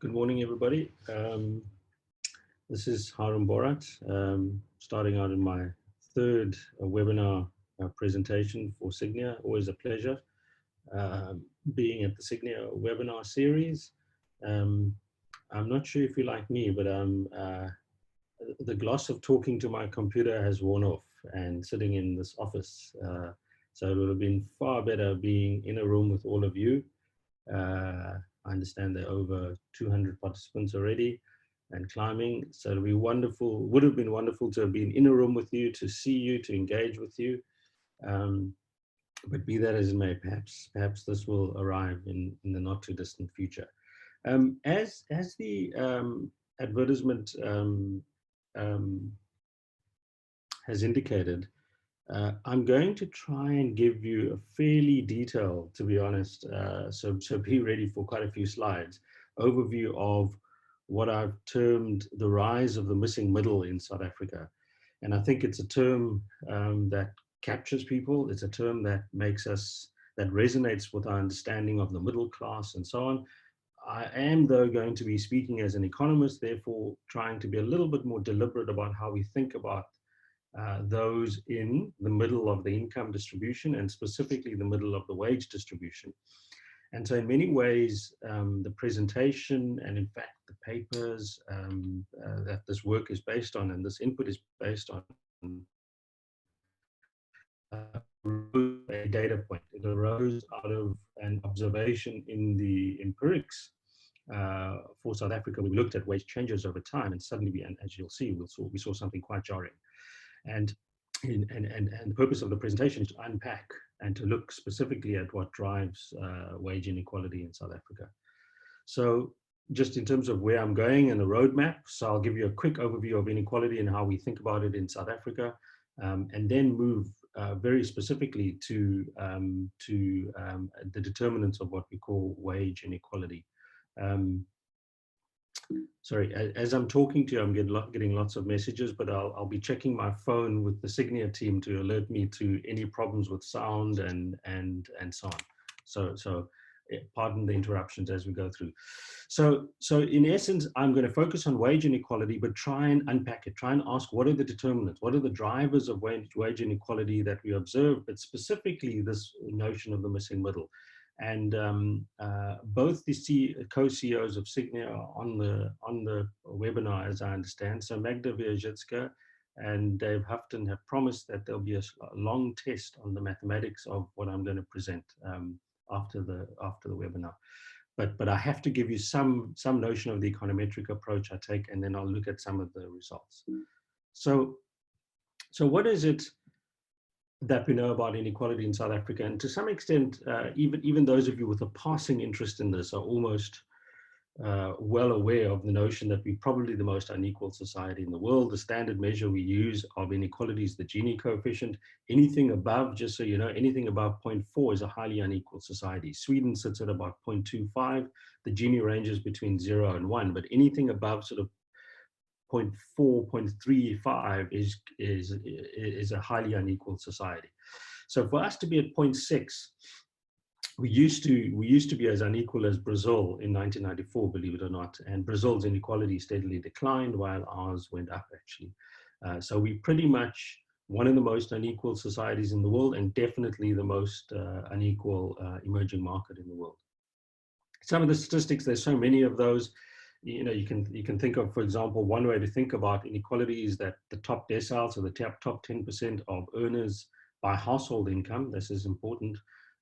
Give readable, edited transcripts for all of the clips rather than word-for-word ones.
Good morning, everybody. This is Haroon Bhorat, starting out in my third webinar presentation for Signia. Always a pleasure being at the Signia webinar series. I'm not sure if you're like me, but the gloss of talking to my computer has worn off and sitting in this office. So it would have been far better being in a room with all of you. I understand there are over 200 participants already and climbing. So it'll be wonderful, would have been wonderful to have been in a room with you, to see you, to engage with you. But be that as it may, perhaps this will arrive in the not too distant future. As the advertisement has indicated, I'm going to try and give you a fairly detailed, to be honest, so be ready for quite a few slides, overview of what I've termed the rise of the missing middle in South Africa. And I think it's a term that captures people. It's a term that that resonates with our understanding of the middle class and so on. I am, though, going to be speaking as an economist, therefore trying to be a little bit more deliberate about how we think about those in the middle of the income distribution and specifically the middle of the wage distribution. And so in many ways, the presentation and in fact the papers that this work is based on and this input is based on a data point. It arose out of an observation in the empirics for South Africa. We looked at wage changes over time and suddenly, and as you'll see, we saw something quite jarring. And the purpose of the presentation is to unpack and to look specifically at what drives wage inequality in South Africa. So just in terms of where I'm going and the roadmap, so I'll give you a quick overview of inequality and how we think about it in South Africa, and then move very specifically to the determinants of what we call wage inequality. Sorry, as I'm talking to you, I'm getting lots of messages, but I'll be checking my phone with the Signia team to alert me to any problems with sound and so on. So pardon the interruptions as we go through. So in essence, I'm going to focus on wage inequality, but try and unpack it, try and ask what are the determinants, what are the drivers of wage inequality that we observe, but specifically this notion of the missing middle. And both the co-CEOs of Signia are on the webinar, as I understand. So Magda Wierzicka and Dave Houghton have promised that there'll be a long test on the mathematics of what I'm going to present after the webinar. But I have to give you some notion of the econometric approach I take, and then I'll look at some of the results. So what is it that we know about inequality in South Africa? And to some extent, even those of you with a passing interest in this are almost well aware of the notion that we're probably the most unequal society in the world. The standard measure we use of inequality is the Gini coefficient. Anything above, just so you know, anything above 0.4 is a highly unequal society. Sweden sits at about 0.25. The Gini ranges between 0 and 1, but anything above sort of 0.4, 0.35 is a highly unequal society. So for us to be at 0.6, we used to be as unequal as Brazil in 1994, believe it or not, and Brazil's inequality steadily declined while ours went up actually. So we pretty much one of the most unequal societies in the world, and definitely the most unequal emerging market in the world. Some of the statistics, there's so many of those. You know, you can think of, for example, one way to think about inequality is that the top decile, so the top 10% of earners by household income, this is important,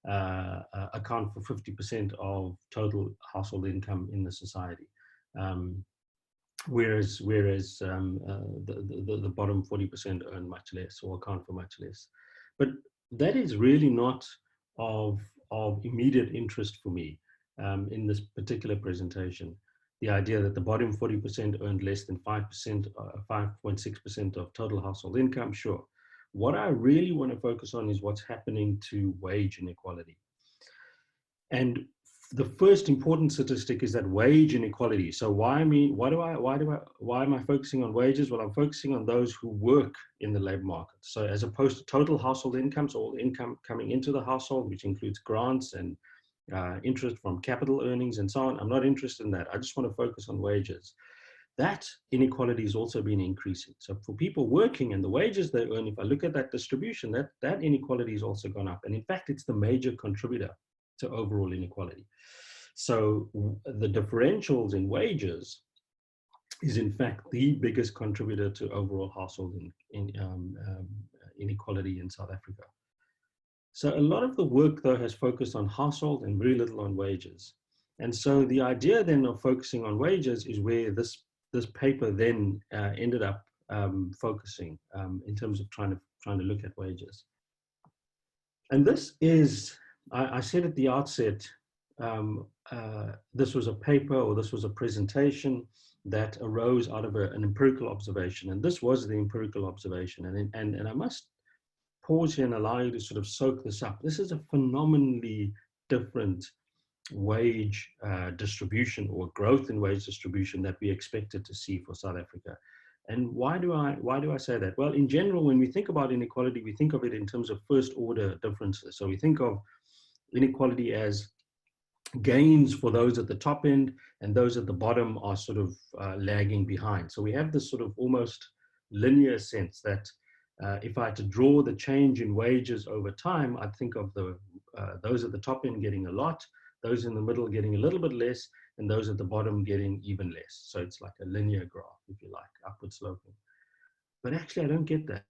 account for 50% of total household income in the society, whereas the bottom 40% earn much less or account for much less. But that is really not of immediate interest for me in this particular presentation. The idea that the bottom 40% earned less than 5%, 5.6% of total household income, sure. What I really want to focus on is what's happening to wage inequality. And the first important statistic is that wage inequality. So why am I focusing on wages? Well, I'm focusing on those who work in the labor market. So as opposed to total household income, so all income coming into the household, which includes grants and interest from capital earnings and so on. I'm not interested in that. I just want to focus on wages. That inequality has also been increasing. So for people working and the wages they earn, if I look at that distribution, that inequality has also gone up. And in fact, it's the major contributor to overall inequality. So the differentials in wages is in fact the biggest contributor to overall household inequality in South Africa. So a lot of the work, though, has focused on household and very little on wages. And so the idea then of focusing on wages is where this paper then ended up focusing in terms of trying to look at wages. And this is, I said at the outset, this was a paper or this was a presentation that arose out of an empirical observation. And this was the empirical observation. And I must pause here and allow you to sort of soak this up. This is a phenomenally different wage distribution or growth in wage distribution that we expected to see for South Africa. And why do I say that? Well, in general, when we think about inequality, we think of it in terms of first order differences. So we think of inequality as gains for those at the top end, and those at the bottom are sort of lagging behind. So we have this sort of almost linear sense that if I had to draw the change in wages over time, I'd think of those at the top end getting a lot, those in the middle getting a little bit less, and those at the bottom getting even less. So it's like a linear graph, if you like, upward sloping. But actually, I don't get that.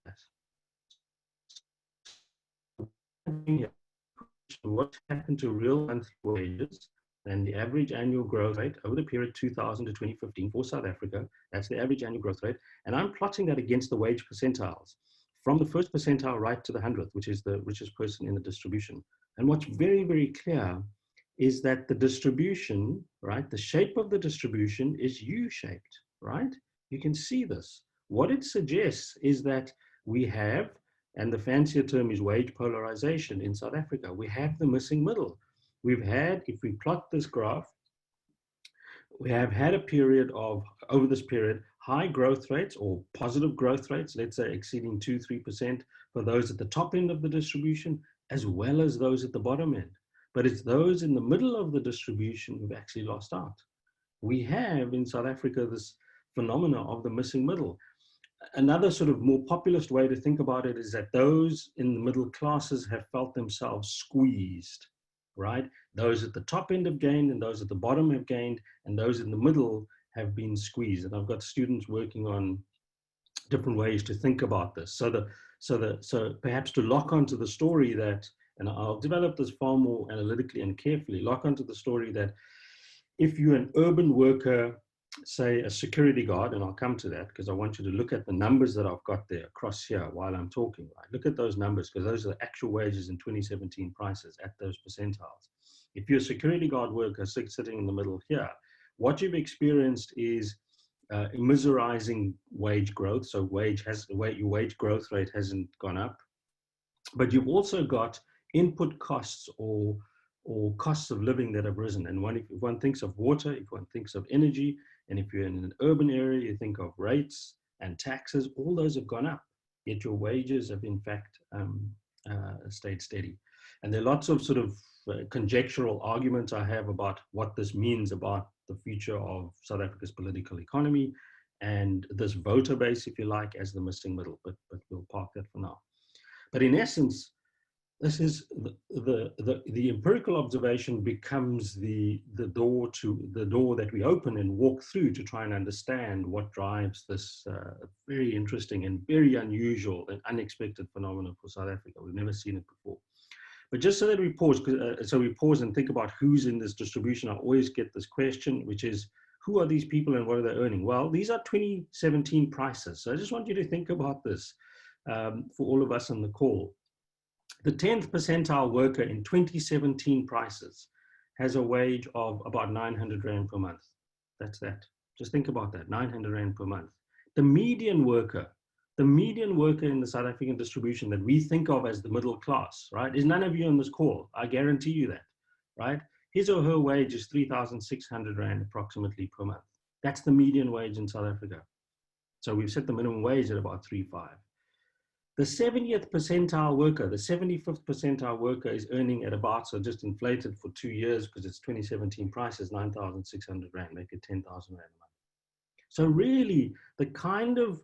What happened to real monthly wages and the average annual growth rate over the period 2000 to 2015 for South Africa? That's the average annual growth rate. And I'm plotting that against the wage percentiles from the first percentile right to the 100th, which is the richest person in the distribution. And what's very, very clear is that the distribution, right, the shape of the distribution is U-shaped, right? You can see this. What it suggests is that we have, and the fancier term is wage polarization in South Africa, we have the missing middle. We've had, if we plot this graph, we have had a period of, over this period, high growth rates or positive growth rates, let's say exceeding 2-3% for those at the top end of the distribution, as well as those at the bottom end. But it's those in the middle of the distribution who've actually lost out. We have in South Africa this phenomena of the missing middle. Another sort of more populist way to think about it is that those in the middle classes have felt themselves squeezed, right? Those at the top end have gained and those at the bottom have gained, and those in the middle have been squeezed. And I've got students working on different ways to think about this. So perhaps to lock onto the story that, and I'll develop this far more analytically and carefully, lock onto the story that if you're an urban worker, say a security guard, and I'll come to that because I want you to look at the numbers that I've got there across here while I'm talking, right? Look at those numbers because those are the actual wages in 2017 prices at those percentiles. If you're a security guard worker sitting in the middle here, what you've experienced is immiserizing wage growth. So your wage growth rate hasn't gone up, but you've also got input costs or costs of living that have risen. And if one thinks of water, if one thinks of energy, and if you're in an urban area, you think of rates and taxes, all those have gone up, yet your wages have in fact stayed steady. And there are lots of sort of conjectural arguments I have about what this means about the future of South Africa's political economy and this voter base, if you like, as the missing middle, but we'll park that for now. But in essence, this is the empirical observation becomes the door that we open and walk through to try and understand what drives this very interesting and very unusual and unexpected phenomenon for South Africa. We've never seen it before. But just so that we pause, so we pause and think about who's in this distribution, I always get this question, which is, who are these people and what are they earning? Well, these are 2017 prices. So I just want you to think about this for all of us on the call. The 10th percentile worker in 2017 prices has a wage of about 900 Rand per month. That's that. Just think about that, 900 Rand per month. The median worker in the South African distribution that we think of as the middle class, right, is none of you on this call. I guarantee you that, right? His or her wage is 3,600 Rand approximately per month. That's the median wage in South Africa. So we've set the minimum wage at about 3,500. The 70th percentile worker, the 75th percentile worker is earning at about, so just inflated for 2 years because it's 2017 prices, 9,600 Rand, make it 10,000 Rand a month. So really the kind of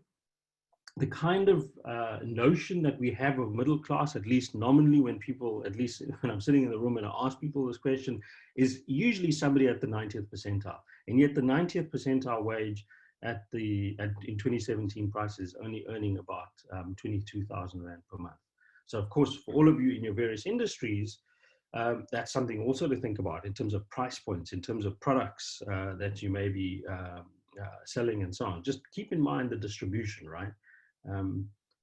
notion that we have of middle class, at least nominally, when people, at least when I'm sitting in the room and I ask people this question, is usually somebody at the 90th percentile. And yet the 90th percentile wage in 2017 prices only earning about 22,000 Rand per month. So of course, for all of you in your various industries, that's something also to think about in terms of price points, in terms of products that you may be selling and so on. Just keep in mind the distribution, right?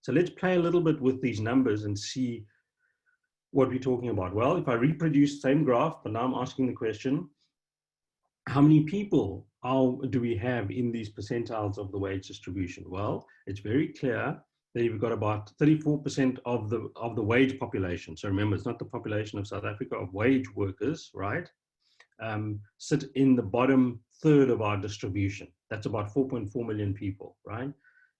So let's play a little bit with these numbers and see what we're talking about. Well, if I reproduce the same graph, but now I'm asking the question, how many people do we have in these percentiles of the wage distribution? Well, it's very clear that you've got about 34% of the wage population. So remember, it's not the population of South Africa, of wage workers, right? Sit in the bottom third of our distribution. That's about 4.4 million people, right?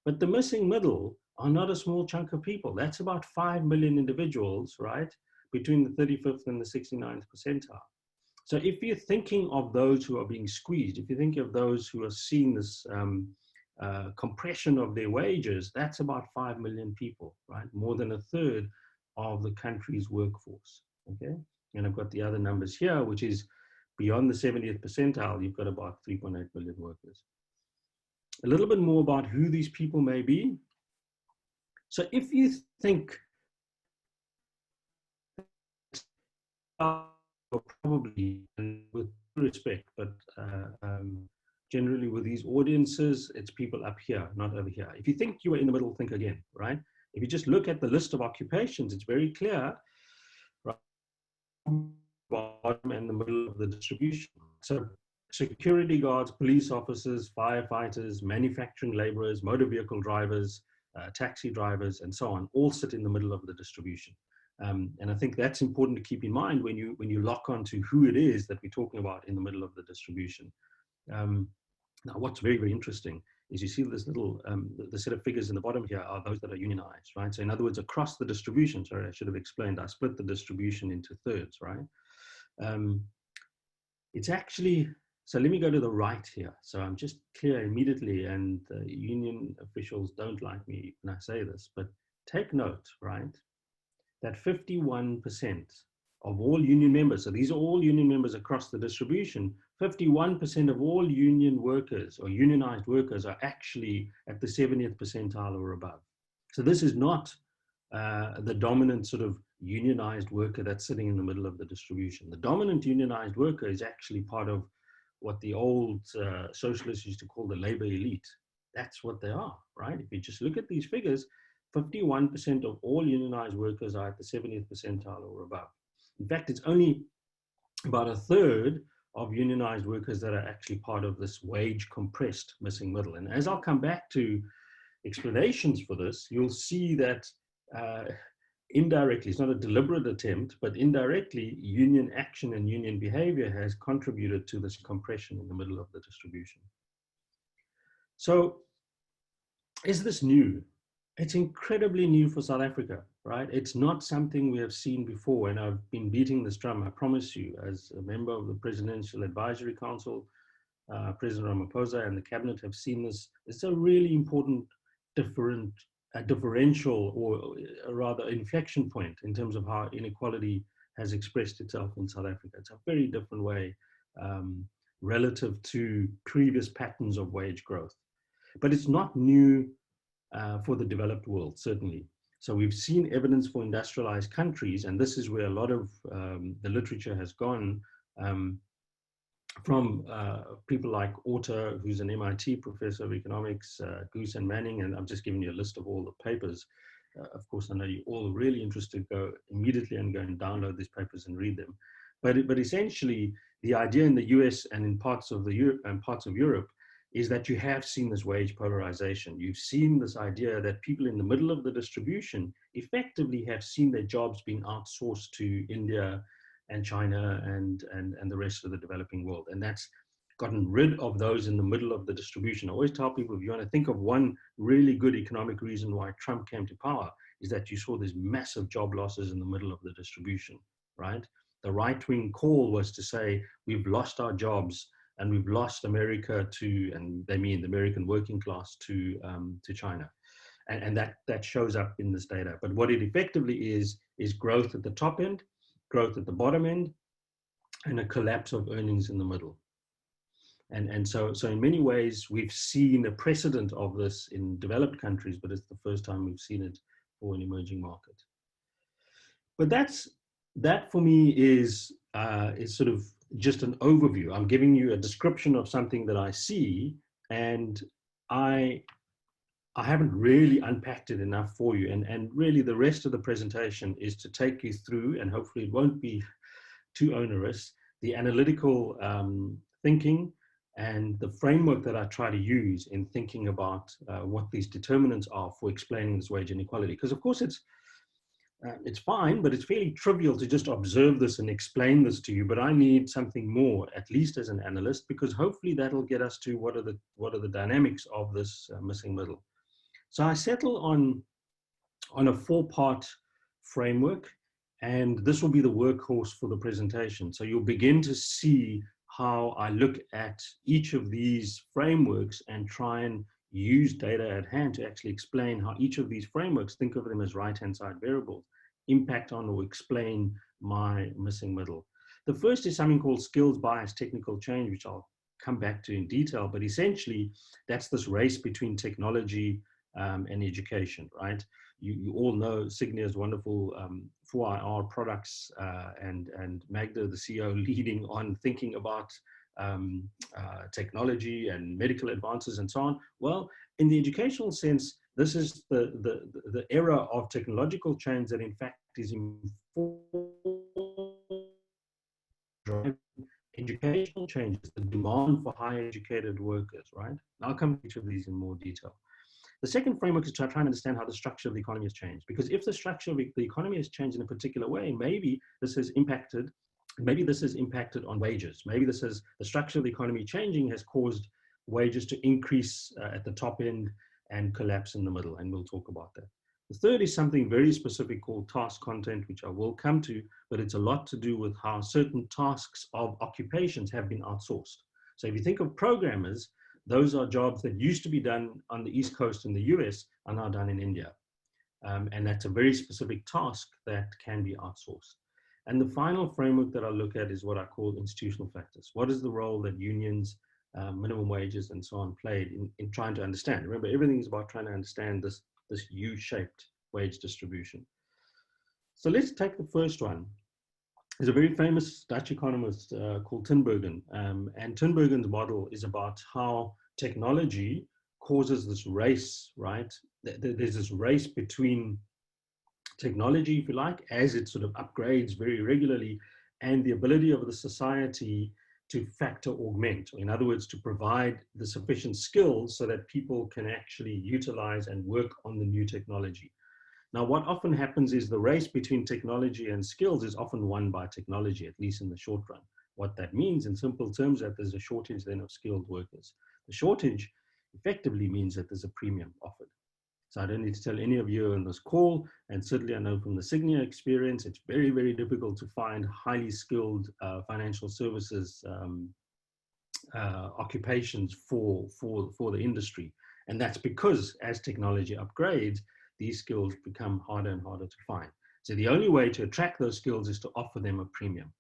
But the missing middle are not a small chunk of people. That's about 5 million individuals, right? Between the 35th and the 69th percentile. So if you're thinking of those who are being squeezed, if you think of those who are seeing this compression of their wages, that's about 5 million people, right? More than a third of the country's workforce, okay? And I've got the other numbers here, which is beyond the 70th percentile, you've got about 3.8 million workers. A little bit more about who these people may be. So if you think probably, and with respect, but generally with these audiences, it's people up here, not over here. If you think you are in the middle, think again, right? If you just look at the list of occupations, it's very clear, right? Bottom and the middle of the distribution. So security guards, police officers, firefighters, manufacturing laborers, motor vehicle drivers, taxi drivers, and so on, all sit in the middle of the distribution. And I think that's important to keep in mind when you lock onto who it is that we're talking about in the middle of the distribution. Now, what's very, very interesting is you see this little, the set of figures in the bottom here are those that are unionized, right? So in other words, across the distribution, sorry, I should have explained, I split the distribution into thirds, right? It's actually, so let me go to the right here. So I'm just clear immediately, and union officials don't like me when I say this, but take note, right, that 51% of all union members, so these are all union members across the distribution, 51% of all union workers or unionized workers are actually at the 70th percentile or above. So this is not the dominant sort of unionized worker that's sitting in the middle of the distribution. The dominant unionized worker is actually part of what the old socialists used to call the labor elite. That's what they are, right? If you just look at these figures, 51% of all unionized workers are at the 70th percentile or above. In fact, it's only about a third of unionized workers that are actually part of this wage compressed missing middle. And as I'll come back to explanations for this, you'll see that indirectly, it's not a deliberate attempt, but indirectly, union action and union behavior has contributed to this compression in the middle of the distribution. So is this new? It's incredibly new for South Africa, right? It's not something we have seen before, and I've been beating this drum, I promise you, as a member of the Presidential Advisory Council, President Ramaphosa and the cabinet have seen this. It's a really important differential, or rather inflection point in terms of how inequality has expressed itself in South Africa. It's a very different way relative to previous patterns of wage growth. But it's not new for the developed world, certainly. So we've seen evidence for industrialized countries, and this is where a lot of the literature has gone from people like Orta, who's an MIT professor of economics, Goose and Manning, and I'm just giving you a list of all the papers. Of course, I know you're all really interested, go immediately and go and download these papers and read them. But essentially, the idea in the US and in parts of Europe is that you have seen this wage polarization. You've seen this idea that people in the middle of the distribution effectively have seen their jobs being outsourced to India and China and the rest of the developing world. And that's gotten rid of those in the middle of the distribution. I always tell people, if you want to think of one really good economic reason why Trump came to power, is that you saw these massive job losses in the middle of the distribution, right? The right-wing call was to say, we've lost our jobs and we've lost America to, and they mean the American working class, to China. And that shows up in this data. But what it effectively is growth at the top end, growth at the bottom end, and a collapse of earnings in the middle. And so in many ways, we've seen a precedent of this in developed countries, but it's the first time we've seen it for an emerging market. But that for me is sort of just an overview. I'm giving you a description of something that I see, and I haven't really unpacked it enough for you. And really the rest of the presentation is to take you through, and hopefully it won't be too onerous, the analytical thinking and the framework that I try to use in thinking about what these determinants are for explaining this wage inequality. Because of course it's fine, but it's fairly trivial to just observe this and explain this to you. But I need something more, at least as an analyst, because hopefully that'll get us to what are the dynamics of this missing middle. So I settle on a 4-part framework, and this will be the workhorse for the presentation. So you'll begin to see how I look at each of these frameworks and try and use data at hand to actually explain how each of these frameworks, think of them as right-hand side variables, impact on or explain my missing middle. The first is something called skills bias technical change, which I'll come back to in detail, but essentially that's this race between technology and education, right? You all know Signia's wonderful 4IR products and Magda, the CEO, leading on thinking about technology and medical advances and so on. Well, in the educational sense, this is the era of technological change that in fact is driving educational changes, the demand for higher educated workers, right? And I'll come to each of these in more detail. The second framework is to try and understand how the structure of the economy has changed. Because if the structure of the economy has changed in a particular way, maybe this has impacted on wages. Maybe the structure of the economy changing has caused wages to increase at the top end and collapse in the middle, and we'll talk about that. The third is something very specific called task content, which I will come to, but it's a lot to do with how certain tasks of occupations have been outsourced. So if you think of programmers, those are jobs that used to be done on the East Coast in the US are now done in India. And that's a very specific task that can be outsourced. And the final framework that I look at is what I call institutional factors. What is the role that unions, minimum wages, and so on played in trying to understand? Remember, everything is about trying to understand this U-shaped wage distribution. So let's take the first one. There's a very famous Dutch economist called Tinbergen, and Tinbergen's model is about how technology causes this race, right? There's this race between technology, if you like, as it sort of upgrades very regularly, and the ability of the society to factor augment, or in other words, to provide the sufficient skills so that people can actually utilize and work on the new technology. Now, what often happens is the race between technology and skills is often won by technology, at least in the short run. What that means in simple terms, that there's a shortage then of skilled workers. The shortage effectively means that there's a premium offered. So I don't need to tell any of you on this call, and certainly I know from the Signia experience, it's very, very difficult to find highly skilled financial services occupations for the industry. And that's because as technology upgrades, these skills become harder and harder to find. So the only way to attract those skills is to offer them a premium.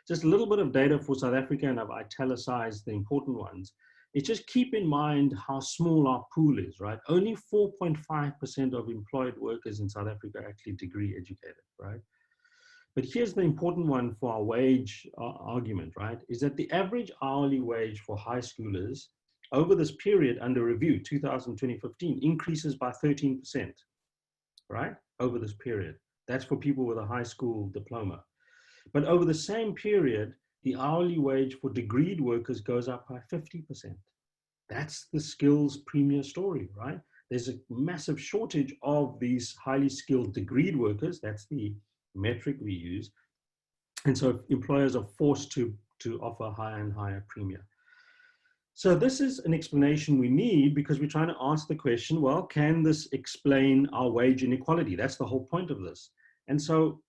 Just a little bit of data for South Africa, and I've italicized the important ones. It's just keep in mind how small our pool is, right? Only 4.5% of employed workers in South Africa are actually degree educated, right? But here's the important one for our wage argument, right? Is that the average hourly wage for high schoolers over this period under review, 2015, increases by 13%. Right, over this period. That's for people with a high school diploma. But over the same period, the hourly wage for degreed workers goes up by 50%. That's the skills premier story, right? There's a massive shortage of these highly skilled degreed workers. That's the metric we use. And so employers are forced to offer higher and higher premium. So this is an explanation we need because we're trying to ask the question, well, can this explain our wage inequality? That's the whole point of this. And so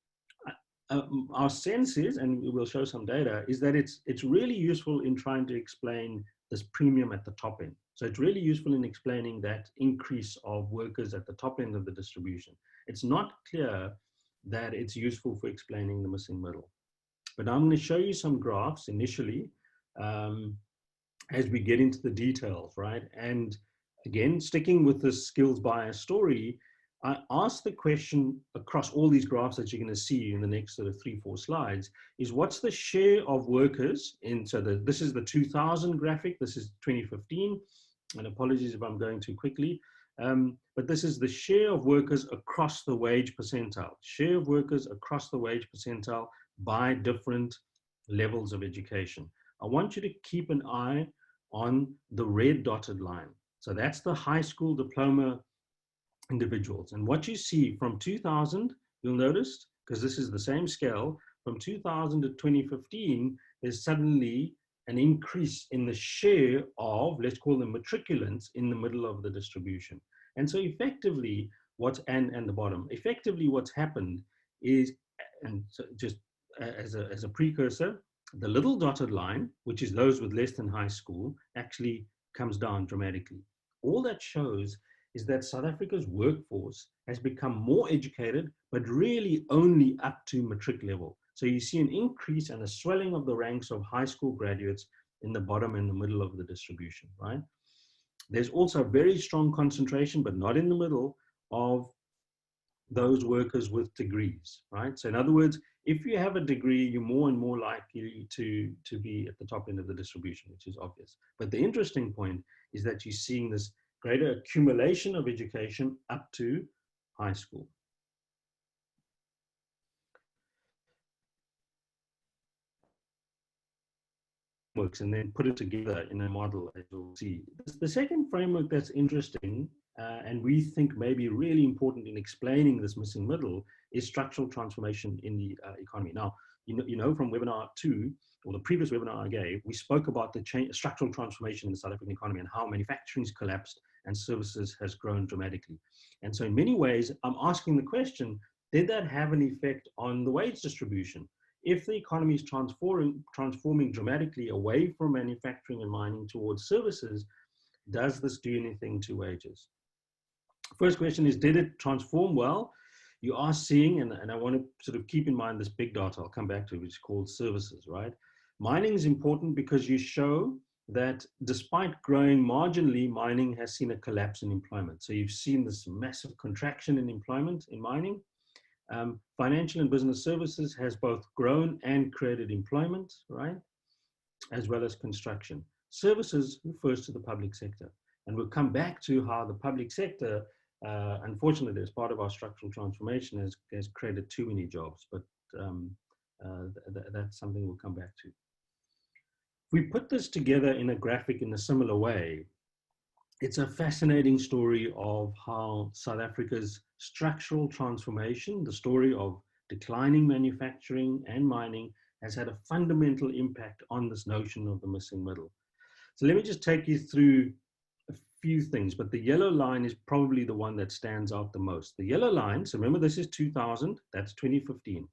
our sense is, and we will show some data, is that it's really useful in trying to explain this premium at the top end. So it's really useful in explaining that increase of workers at the top end of the distribution. It's not clear that it's useful for explaining the missing middle. But I'm going to show you some graphs initially as we get into the details, right? And again, sticking with this skills bias story, I asked the question across all these graphs that you're going to see in the next sort of 3-4 slides is what's the share of workers in, so this is the 2000 graphic, this is 2015, and apologies if I'm going too quickly, but this is the share of workers across the wage percentile, share of workers across the wage percentile by different levels of education. I want you to keep an eye on the red dotted line. So that's the high school diploma individuals. And what you see from 2000, you'll notice, because this is the same scale, from 2000 to 2015, there's suddenly an increase in the share of, let's call them matriculants, in the middle of the distribution. And so effectively, and the bottom, effectively what's happened is, and so just as a precursor, the little dotted line, which is those with less than high school, actually comes down dramatically. All that shows is that South Africa's workforce has become more educated, but really only up to matric level. So you see an increase and a swelling of the ranks of high school graduates in the bottom and the middle of the distribution, right? There's also a very strong concentration, but not in the middle, of those workers with degrees, right? So in other words, if you have a degree, you're more and more likely to be at the top end of the distribution, which is obvious. But the interesting point is that you're seeing this greater accumulation of education up to high school. Works and then put it together in a model, as you'll see. The second framework that's interesting and we think may be really important in explaining this missing middle is structural transformation in the economy. Now, you know from webinar 2, or the previous webinar I gave, we spoke about the structural transformation in the South African economy and how manufacturing has collapsed and services has grown dramatically. And so in many ways, I'm asking the question, did that have an effect on the wage distribution? If the economy is transforming dramatically away from manufacturing and mining towards services, does this do anything to wages? First question is, did it transform well? You are seeing, and I want to sort of keep in mind this big dot I'll come back to, which is called services, right? Mining is important because you show that despite growing marginally, mining has seen a collapse in employment. So you've seen this massive contraction in employment in mining. Financial and business services has both grown and created employment, right? As well as construction. Services refers to the public sector. And we'll come back to how the public sector, unfortunately, as part of our structural transformation, has created too many jobs, but that's something we'll come back to. If we put this together in a graphic in a similar way, it's a fascinating story of how South Africa's structural transformation, the story of declining manufacturing and mining, has had a fundamental impact on this notion of the missing middle. So let me just take you through a few things, but the yellow line is probably the one that stands out the most. The yellow line, so remember this is 2000, that's 2015.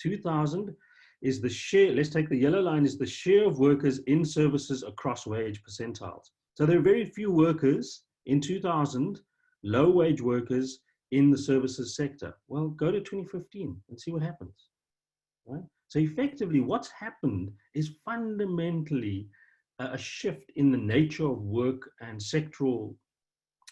2000 is the share, let's take the yellow line, is the share of workers in services across wage percentiles. So there are very few workers in 2000, low wage workers in the services sector. Well, go to 2015 and see what happens, right? So effectively what's happened is fundamentally a shift in the nature of work and sectoral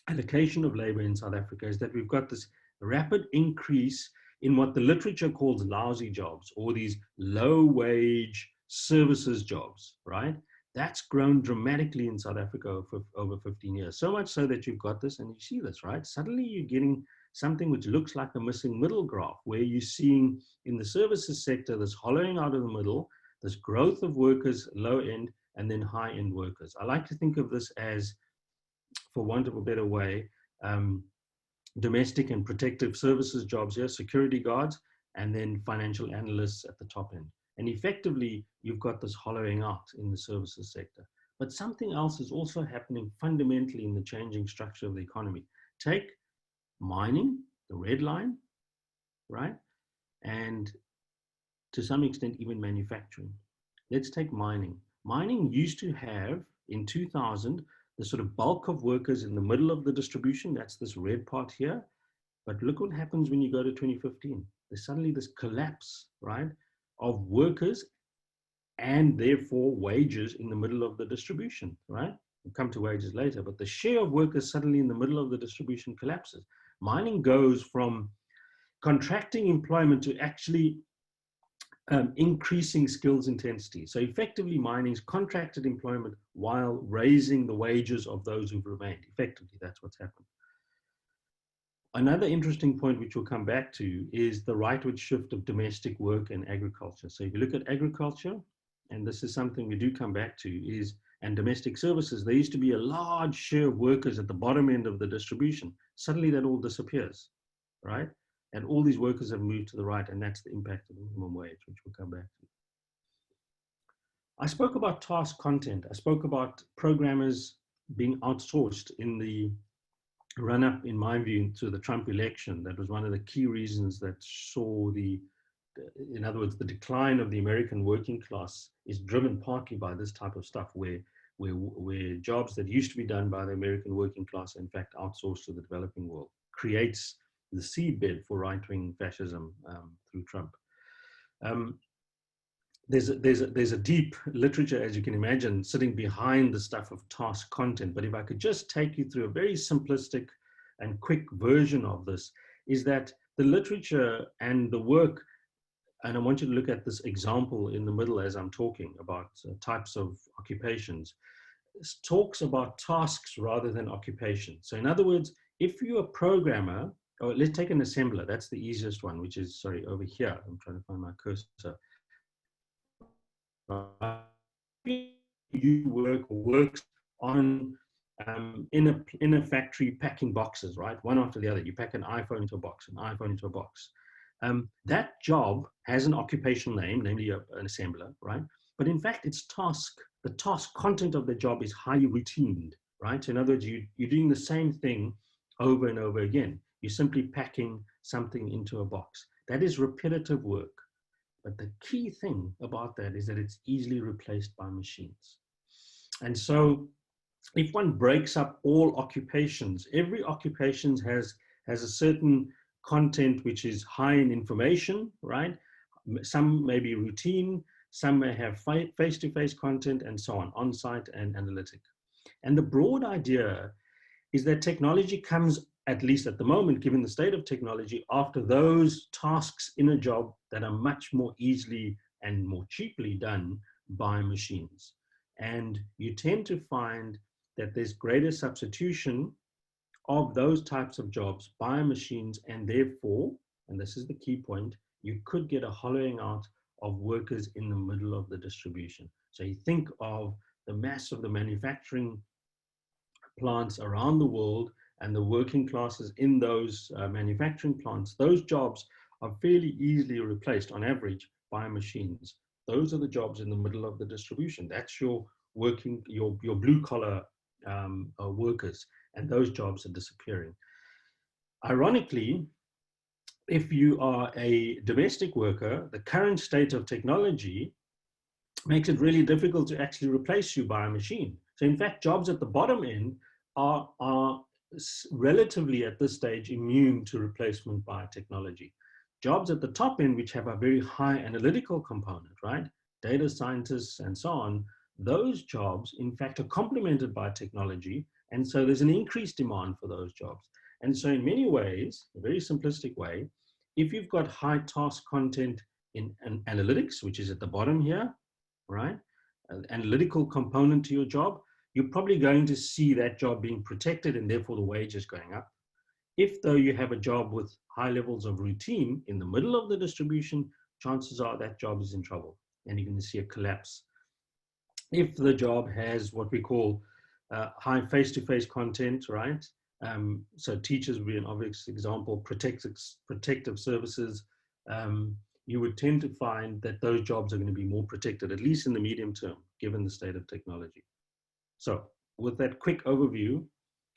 allocation of labor in South Africa, is that we've got this rapid increase in what the literature calls lousy jobs, or these low wage services jobs, right? That's grown dramatically in South Africa for over 15 years. So much so that you've got this, and you see this, right? Suddenly you're getting something which looks like a missing middle graph, where you're seeing in the services sector this hollowing out of the middle, this growth of workers, low end, and then high end workers. I like to think of this as, for want of a better way, domestic and protective services jobs here, security guards, and then financial analysts at the top end. And effectively, you've got this hollowing out in the services sector. But something else is also happening fundamentally in the changing structure of the economy. Take mining, the red line, right? And to some extent, even manufacturing. Let's take mining. Mining used to have, in 2000, the sort of bulk of workers in the middle of the distribution. That's this red part here. But look what happens when you go to 2015. There's suddenly this collapse, right, of workers and therefore wages in the middle of the distribution, right? We'll come to wages later, but the share of workers suddenly in the middle of the distribution collapses. Mining goes from contracting employment to actually increasing skills intensity. So effectively mining's contracted employment while raising the wages of those who've remained. Effectively, that's what's happened. Another interesting point which we'll come back to is the rightward shift of domestic work and agriculture. So if you look at agriculture, and this is something we do come back to, and domestic services, there used to be a large share of workers at the bottom end of the distribution. Suddenly that all disappears, right? And all these workers have moved to the right, and that's the impact of the minimum wage, which we'll come back to. I spoke about task content. I spoke about programmers being outsourced in the run up, in my view, to the Trump election. That was one of the key reasons that saw in other words, the decline of the American working class is driven partly by this type of stuff where jobs that used to be done by the American working class are in fact outsourced to the developing world, creates the seedbed for right-wing fascism through Trump. There's a deep literature, as you can imagine, sitting behind the stuff of task content. But if I could just take you through a very simplistic and quick version of this, is that the literature and the work, and I want you to look at this example in the middle as I'm talking about types of occupations, talks about tasks rather than occupation. So in other words, if you're a programmer, or let's take an assembler, that's the easiest one, which is, sorry, over here. I'm trying to find my cursor. You works on in a factory packing boxes, right? One after the other. You pack an iPhone into a box, an iPhone into a box. That job has an occupational name, namely an assembler, right? But in fact, its task, the task content of the job is highly routined, right? So in other words, you're doing the same thing over and over again. You're simply packing something into a box. That is repetitive work. But the key thing about that is that it's easily replaced by machines. And so if one breaks up all occupations, every occupation has a certain content which is high in information, right? Some may be routine, some may have face-to-face content, and so on-site and analytic. And the broad idea is that technology comes, at least at the moment, given the state of technology, after those tasks in a job that are much more easily and more cheaply done by machines. And you tend to find that there's greater substitution of those types of jobs by machines, and therefore, and this is the key point, you could get a hollowing out of workers in the middle of the distribution. So you think of the mass of the manufacturing plants around the world and the working classes in those manufacturing plants, those jobs are fairly easily replaced on average by machines. Those are the jobs in the middle of the distribution. That's your working, your blue collar workers, and those jobs are disappearing. Ironically, if you are a domestic worker, the current state of technology makes it really difficult to actually replace you by a machine. So in fact, jobs at the bottom end are relatively at this stage immune to replacement by technology. Jobs at the top end, which have a very high analytical component, right? Data scientists and so on, those jobs in fact are complemented by technology. And so there's an increased demand for those jobs. And so in many ways, a very simplistic way, if you've got high task content in analytics, which is at the bottom here, right? An analytical component to your job, you're probably going to see that job being protected and therefore the wages going up. If though you have a job with high levels of routine in the middle of the distribution, chances are that job is in trouble and you're going to see a collapse. If the job has what we call high face-to-face content, right? So teachers would be an obvious example, protective services, you would tend to find that those jobs are going to be more protected, at least in the medium term, given the state of technology. So with that quick overview,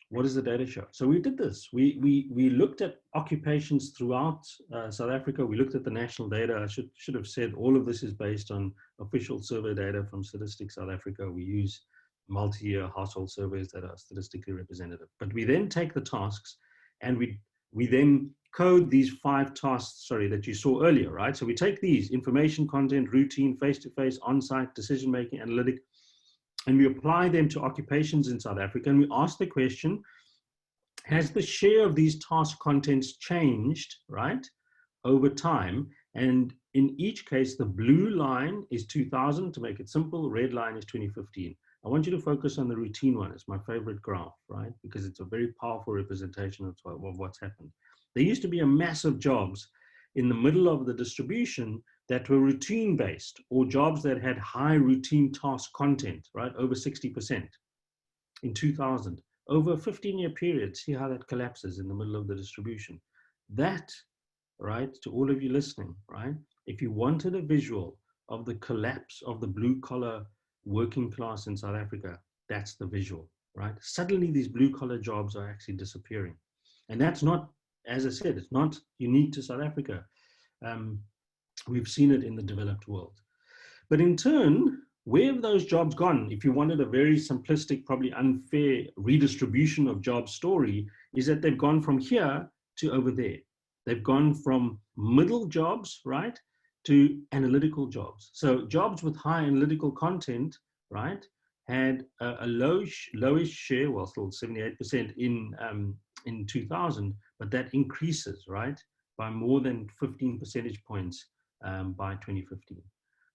what does the data show? So we did this. We looked at occupations throughout South Africa. We looked at the national data. I should have said all of this is based on official survey data from Statistics South Africa. We use multi-year household surveys that are statistically representative. But we then take the tasks and we then code these 5 tasks, that you saw earlier, right? So we take these: information, content, routine, face-to-face, on-site, decision-making, analytic, and we apply them to occupations in South Africa. And we ask the question, has the share of these task contents changed, right, over time? And in each case, the blue line is 2000, to make it simple. Red line is 2015. I want you to focus on the routine one. It's my favorite graph, right? Because it's a very powerful representation of what's happened. There used to be a massive jobs in the middle of the distribution that were routine based, or jobs that had high routine task content, right? Over 60% in 2000. Over a 15-year period, see how that collapses in the middle of the distribution. That, right, to all of you listening, right? If you wanted a visual of the collapse of the blue collar working class in South Africa, that's the visual, right? Suddenly these blue collar jobs are actually disappearing. And that's not, as I said, it's not unique to South Africa. We've seen it in the developed world. But in turn, where have those jobs gone? If you wanted a very simplistic, probably unfair redistribution of job story, is that they've gone from here to over there. They've gone from middle jobs, right, to analytical jobs. So jobs with high analytical content, right, had a lowish share, well, still 78% in 2000, but that increases, right, by more than 15 percentage points by 2015.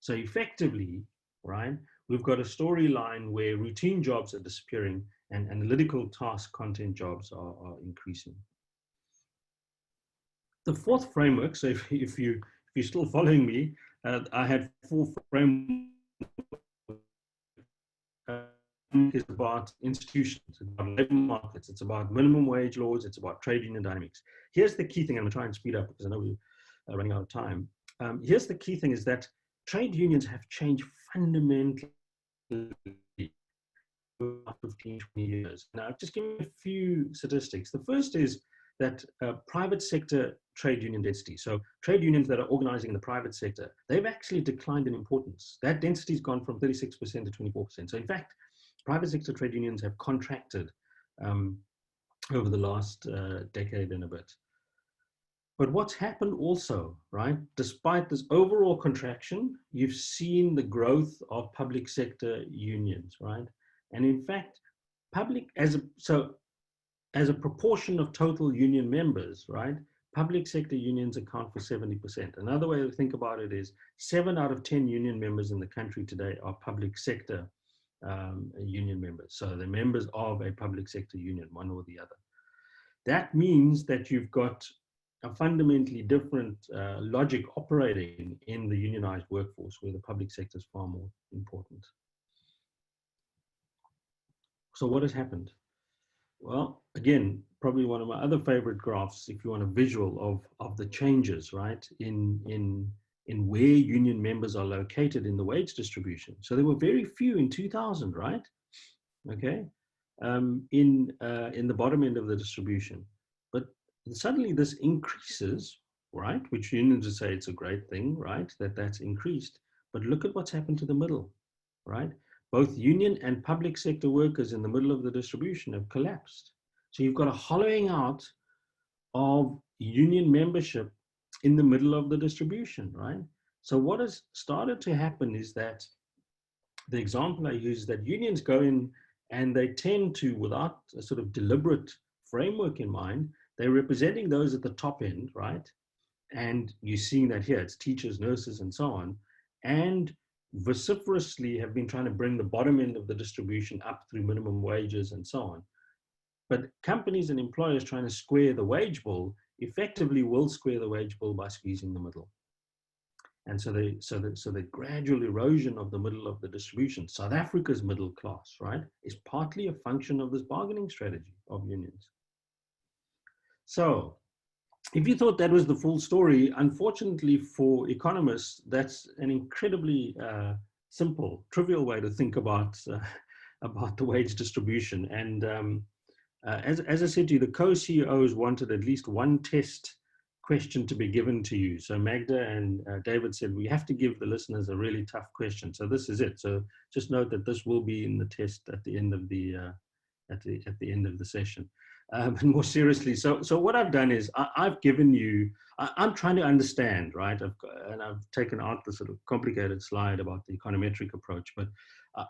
So effectively, right, we've got a storyline where routine jobs are disappearing and analytical task content jobs are increasing. The fourth framework, so if you're still following me, I had 4 frameworks. Is about institutions, it's about labor markets, it's about minimum wage laws, it's about trade union dynamics. Here's the key thing, I'm going to try and speed up because I know we're running out of time. Here's the key thing, is that trade unions have changed fundamentally over 15, 20 years. Now, I've just given a few statistics. The first is that private sector trade union density, so trade unions that are organizing in the private sector, they've actually declined in importance. That density has gone from 36% to 24%. So in fact, private sector trade unions have contracted over the last decade and a bit. But what's happened also, right, despite this overall contraction, you've seen the growth of public sector unions, right? And in fact, as a proportion of total union members, right, public sector unions account for 70%. Another way to think about it is 7 out of 10 union members in the country today are public sector union members. So they're members of a public sector union, one or the other. That means that you've got a fundamentally different logic operating in the unionized workforce, where the public sector is far more important. So what has happened? Well, again, probably one of my other favorite graphs, if you want a visual of the changes, right, in where union members are located in the wage distribution. So there were very few in 2000, right? Okay, in the bottom end of the distribution. But suddenly this increases, right? Which unions would say it's a great thing, right? That's increased. But look at what's happened to the middle, right? Both union and public sector workers in the middle of the distribution have collapsed. So you've got a hollowing out of union membership in the middle of the distribution, right? So what has started to happen is that the example I use is that unions go in and they tend to, without a sort of deliberate framework in mind, they're representing those at the top end, right? And you're seeing that here, it's teachers, nurses, and so on. And vociferously have been trying to bring the bottom end of the distribution up through minimum wages and so on. But companies and employers trying to square the wage bill effectively will square the wage bill by squeezing the middle. And so the gradual erosion of the middle of the distribution, South Africa's middle class, right, is partly a function of this bargaining strategy of unions. So if you thought that was the full story, unfortunately for economists, that's an incredibly simple, trivial way to think about about the wage distribution. And as I said to you, the co-CEOs wanted at least one test question to be given to you. So Magda and David said, we have to give the listeners a really tough question. So this is it. So just note that this will be in the test at the end of the at the end of the session. And more seriously, so what I've done is I've given you, I'm trying to understand, right? And I've taken out the sort of complicated slide about the econometric approach, but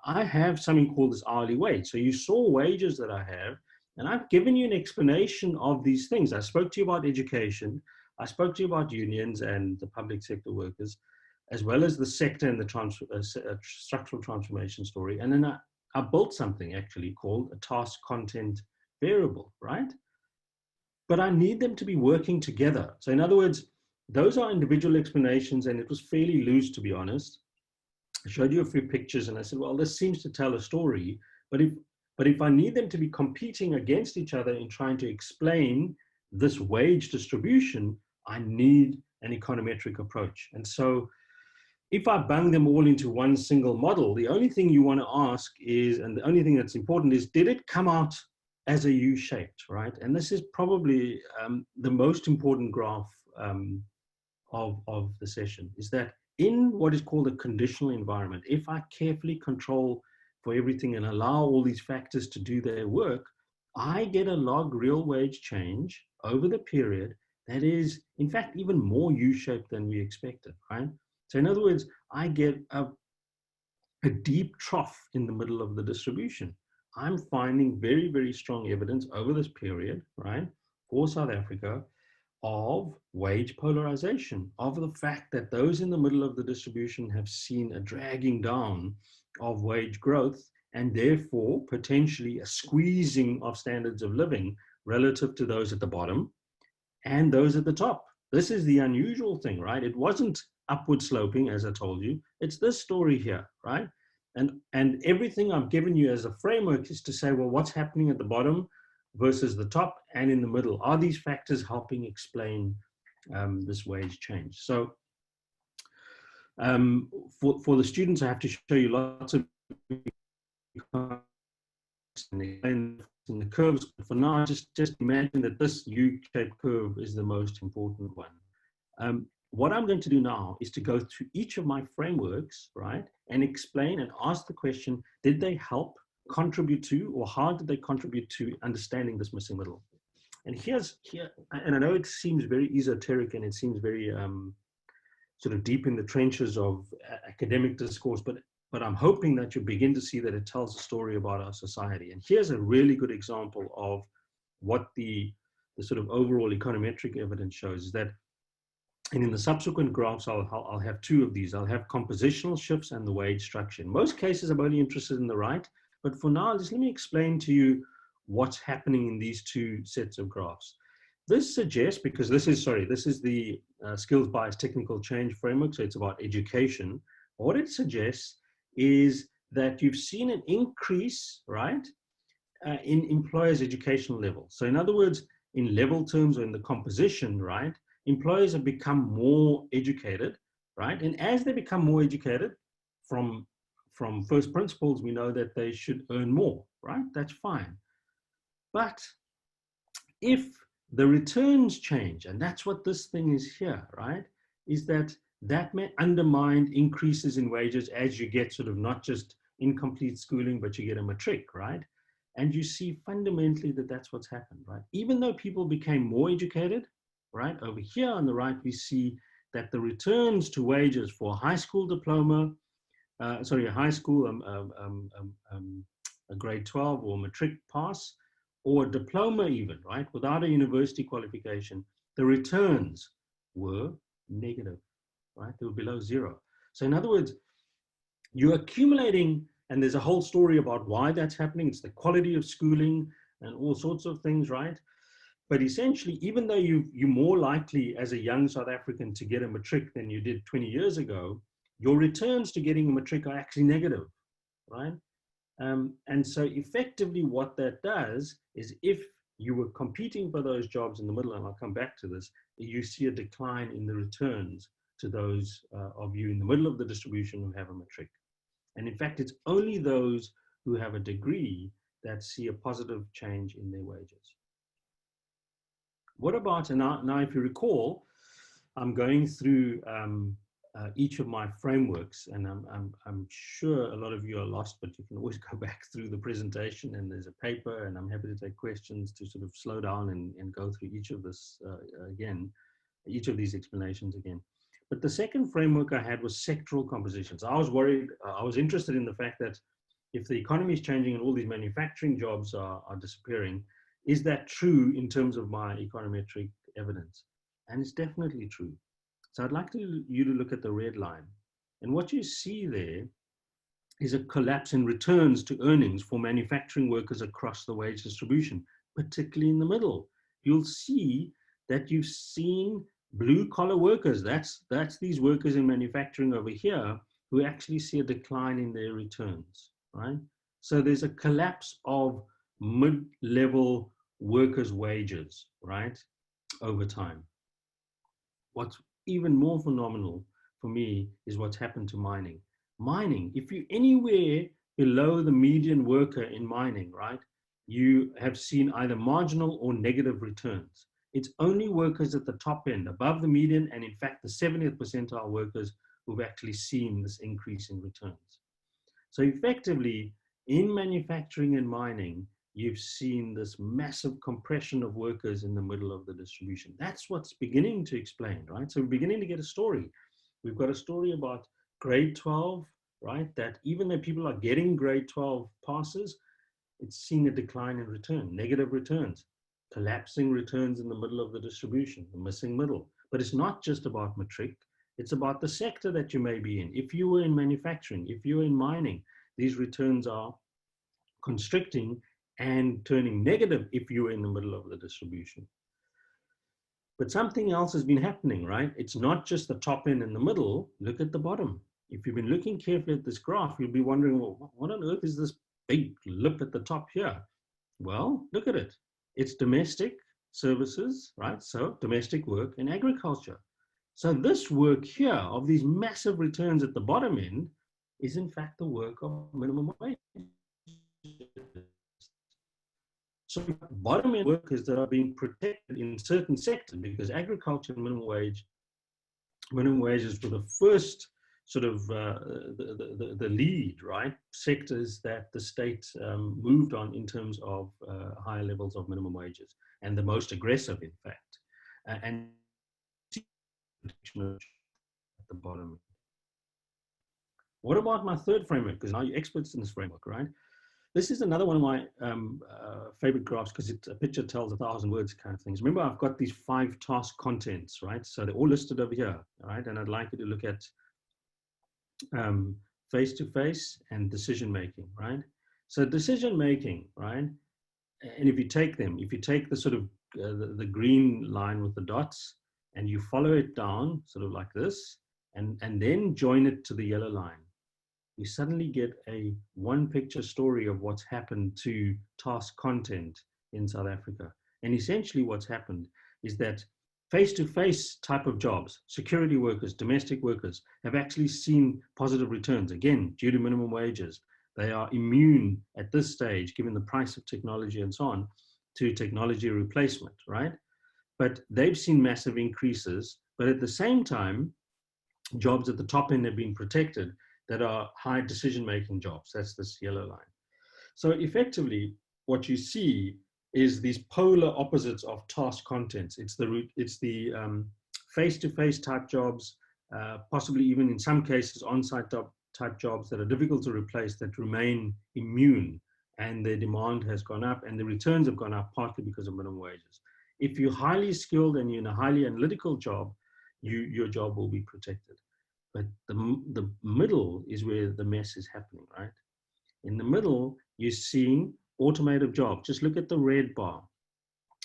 I have something called this hourly wage. So you saw wages that I have, and I've given you an explanation of these things. I spoke to you about education. I spoke to you about unions and the public sector workers, as well as the sector and the structural transformation story. And then I built something actually called a task content variable, right? But I need them to be working together. So in other words, those are individual explanations, and it was fairly loose, to be honest. I showed you a few pictures and I said, well, this seems to tell a story, but if I need them to be competing against each other in trying to explain this wage distribution, I need an econometric approach. And so if I bung them all into one single model, the only thing you want to ask is, and the only thing that's important is, did it come out as a U-shaped, right? And this is probably the most important graph of the session, is that in what is called a conditional environment, if I carefully control for everything and allow all these factors to do their work, I get a log real wage change over the period that is, in fact, even more U-shaped than we expected, right? So in other words, I get a deep trough in the middle of the distribution. I'm finding very, very strong evidence over this period, right, for South Africa, of wage polarization, of the fact that those in the middle of the distribution have seen a dragging down of wage growth, and therefore potentially a squeezing of standards of living relative to those at the bottom and those at the top. This is the unusual thing, right? It wasn't upward sloping, as I told you. It's this story here, right? And everything I've given you as a framework is to say, well, what's happening at the bottom versus the top and in the middle? Are these factors helping explain this wage change? So for the students, I have to show you lots of in the curves. For now, just imagine that this U-shaped curve is the most important one. What I'm going to do now is to go through each of my frameworks, right, and explain and ask the question, did they help contribute to, or how did they contribute to understanding this missing middle? And here, and I know it seems very esoteric and it seems very sort of deep in the trenches of academic discourse, but I'm hoping that you begin to see that it tells a story about our society. And here's a really good example of what the sort of overall econometric evidence shows, is that, and in the subsequent graphs, I'll have two of these. I'll have compositional shifts and the wage structure. In most cases, I'm only interested in the right, but for now, just let me explain to you what's happening in these two sets of graphs. This suggests, because this is the skills bias technical change framework, so it's about education. What it suggests is that you've seen an increase, right, in employers' educational level. So in other words, in level terms or in the composition, right, employers have become more educated, right? And as they become more educated, from first principles, we know that they should earn more, right? That's fine. But if the returns change, and that's what this thing is here, right, is that may undermine increases in wages as you get sort of not just incomplete schooling, but you get a matric, right? And you see fundamentally that that's what's happened, right? Even though people became more educated, right, over here on the right, we see that the returns to wages for a high school diploma, a high school, a grade 12 or matric pass, or a diploma even, right, without a university qualification, the returns were negative, right? They were below zero. So in other words, you're accumulating, and there's a whole story about why that's happening. It's the quality of schooling and all sorts of things, right? But essentially, even though you're more likely as a young South African to get a matric than you did 20 years ago, your returns to getting a matric are actually negative, right? And so effectively what that does is, if you were competing for those jobs in the middle, and I'll come back to this, you see a decline in the returns to those of you in the middle of the distribution who have a matric. And in fact, it's only those who have a degree that see a positive change in their wages. What about, and now if you recall, I'm going through each of my frameworks, and I'm sure a lot of you are lost, but you can always go back through the presentation, and there's a paper, and I'm happy to take questions to sort of slow down and go through each of this again, each of these explanations again. But the second framework I had was sectoral compositions. I was worried, I was interested in the fact that if the economy is changing and all these manufacturing jobs are disappearing, is that true in terms of my econometric evidence? And it's definitely true. So I'd like you to look at the red line. And what you see there is a collapse in returns to earnings for manufacturing workers across the wage distribution, particularly in the middle. You'll see that you've seen blue collar workers, that's these workers in manufacturing over here, who actually see a decline in their returns, right? So there's a collapse of mid-level workers' wages, right, over time. What's even more phenomenal for me is what's happened to mining. Mining, if you're anywhere below the median worker in mining, right, you have seen either marginal or negative returns. It's only workers at the top end, above the median, and in fact, the 70th percentile workers who've actually seen this increase in returns. So effectively, in manufacturing and mining, you've seen this massive compression of workers in the middle of the distribution. That's what's beginning to explain, right? So we're beginning to get a story. We've got a story about grade 12, right? That even though people are getting grade 12 passes, it's seeing a decline in return, negative returns, collapsing returns in the middle of the distribution, the missing middle. But it's not just about matric, it's about the sector that you may be in. If you were in manufacturing, if you're in mining, these returns are constricting and turning negative if you're in the middle of the distribution. But something else has been happening, right? It's not just the top end and the middle. Look at the bottom. If you've been looking carefully at this graph, you'll be wondering, well, what on earth is this big lip at the top here? Well, look at it. It's domestic services, right? So domestic work and agriculture. So this work here of these massive returns at the bottom end is in fact the work of minimum wage. So bottom end workers that are being protected in certain sectors, because agriculture and minimum wages were the first sort of the lead, right, sectors that the state moved on in terms of higher levels of minimum wages, and the most aggressive, in fact. And at the bottom. What about my third framework? Because now you're experts in this framework, right? This is another one of my favorite graphs because a picture tells 1,000 words kind of things. Remember, I've got these 5 task contents, right? So they're all listed over here, right? And I'd like you to look at face-to-face and decision-making, right? So decision-making, right? And if you take the sort of the green line with the dots and you follow it down sort of like this, and then join it to the yellow line, we suddenly get a one picture story of what's happened to task content in South Africa. And essentially what's happened is that face-to-face type of jobs, security workers, domestic workers, have actually seen positive returns, again, due to minimum wages. They are immune at this stage, given the price of technology and so on, to technology replacement, right? But they've seen massive increases, but at the same time, jobs at the top end have been protected that are high decision-making jobs. That's this yellow line. So effectively, what you see is these polar opposites of task contents. It's the face-to-face type jobs, possibly even in some cases on-site type jobs that are difficult to replace, that remain immune, and their demand has gone up and the returns have gone up partly because of minimum wages. If you're highly skilled and you're in a highly analytical job, your job will be protected. But the middle is where the mess is happening, right? In the middle, you're seeing automated jobs. Just look at the red bar.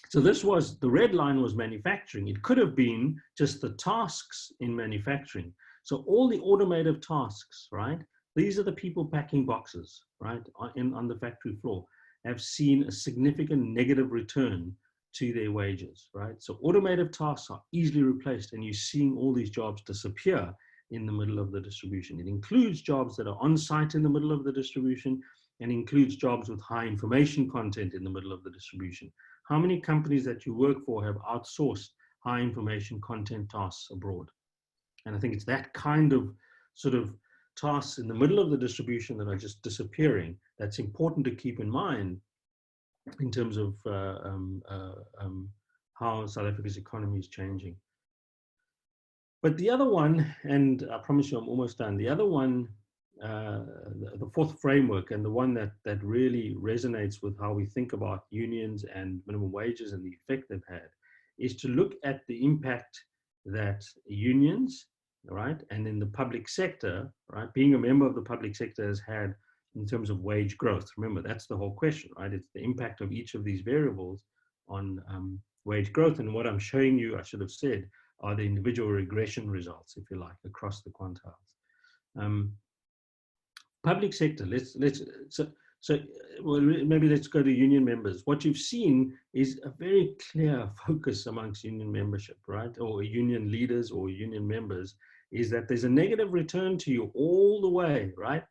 So the red line was manufacturing. It could have been just the tasks in manufacturing. So all the automated tasks, right? These are the people packing boxes, right? On the factory floor, have seen a significant negative return to their wages, right? So automated tasks are easily replaced, and you're seeing all these jobs disappear in the middle of the distribution. It includes jobs that are on site in the middle of the distribution. and includes jobs with high information content in the middle of the distribution? How many companies that you work for have outsourced high information content tasks abroad? And I think it's that kind of sort of tasks in the middle of the distribution that are just disappearing that's important to keep in mind in terms of how South Africa's economy is changing. But the other one, and I promise you I'm almost done, the other one, the fourth framework, and the one that really resonates with how we think about unions and minimum wages and the effect they've had, is to look at the impact that unions, right, and in the public sector, right, being a member of the public sector has had in terms of wage growth. Remember, that's the whole question, right? It's the impact of each of these variables on wage growth. And what I'm showing you, I should have said, are the individual regression results, if you like, across the quantiles. Public sector, well, maybe let's go to union members. What you've seen is a very clear focus amongst union membership, right? Or union leaders or union members, is that there's a negative return to you all the way, right?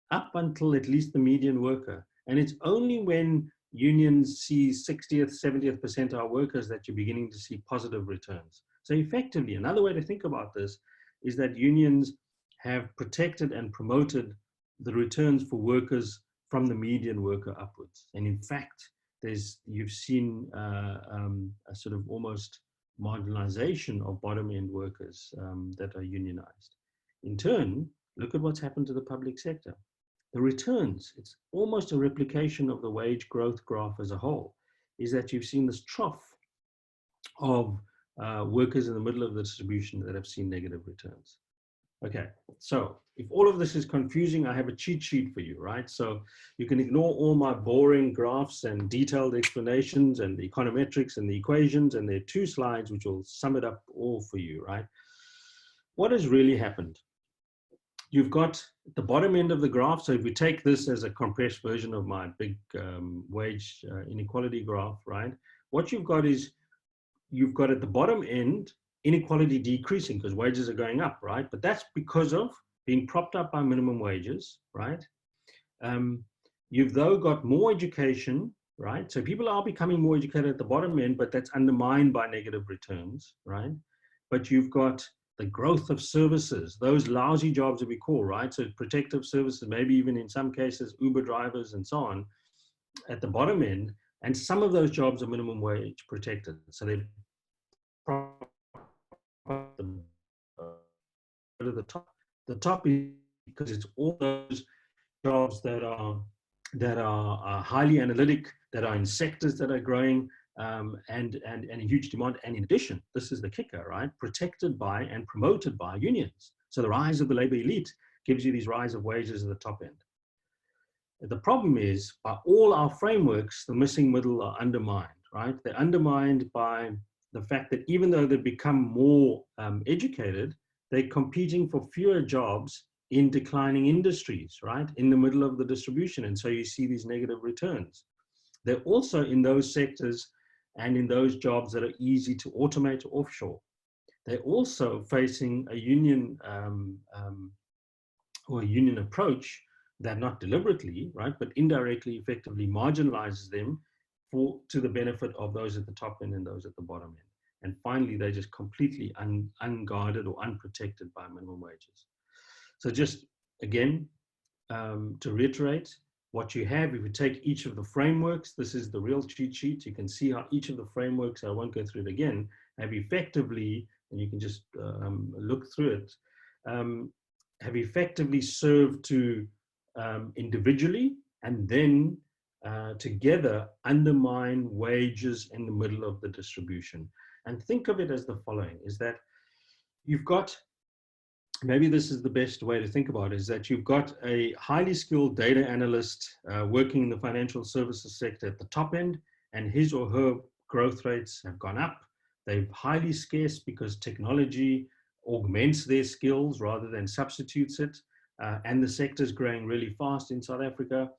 Up until at least the median worker. And it's only when unions see 60th, 70th percentile workers that you're beginning to see positive returns. So effectively, another way to think about this is that unions have protected and promoted the returns for workers from the median worker upwards. And in fact, you've seen a sort of almost marginalization of bottom end workers that are unionized. In turn, look at what's happened to the public sector. The returns, it's almost a replication of the wage growth graph as a whole, is that you've seen this trough of workers in the middle of the distribution that have seen negative returns. Okay, so if all of this is confusing, I have a cheat sheet for you, right? So you can ignore all my boring graphs and detailed explanations and the econometrics and the equations, and there are 2 slides which will sum it up all for you, right? What has really happened? You've got the bottom end of the graph. So if we take this as a compressed version of my big wage inequality graph, right? What you've got is, you've got at the bottom end, inequality decreasing because wages are going up, right? But that's because of being propped up by minimum wages, right? You've though got more education, right? So people are becoming more educated at the bottom end, but that's undermined by negative returns, right? But you've got the growth of services, those lousy jobs that we call, right? So protective services, maybe even in some cases, Uber drivers and so on at the bottom end. And some of those jobs are minimum wage protected. So they're to the top. The top is because it's all those jobs that are highly analytic, that are in sectors that are growing and in huge demand. And in addition, this is the kicker, right? Protected by and promoted by unions. So the rise of the labor elite gives you these rise of wages at the top end. The problem is, by all our frameworks, the missing middle are undermined, right? They're undermined by the fact that even though they've become more educated, they're competing for fewer jobs in declining industries, right? In the middle of the distribution. And so you see these negative returns. They're also in those sectors and in those jobs that are easy to automate or offshore. They're also facing a union or a union approach that, not deliberately, right, but indirectly, effectively marginalizes them to the benefit of those at the top end and those at the bottom end. And finally, they're just completely unguarded or unprotected by minimum wages. So just again, to reiterate, what you have, if you take each of the frameworks, this is the real cheat sheet. You can see how each of the frameworks, I won't go through it again, have effectively, and you can just look through it, have effectively served to individually and then together undermine wages in the middle of the distribution. And think of it as the following, is that you've got, maybe this is the best way to think about it, is that you've got a highly skilled data analyst working in the financial services sector at the top end, and his or her growth rates have gone up. They're highly scarce because technology augments their skills rather than substitutes it. And the sector is growing really fast in South Africa.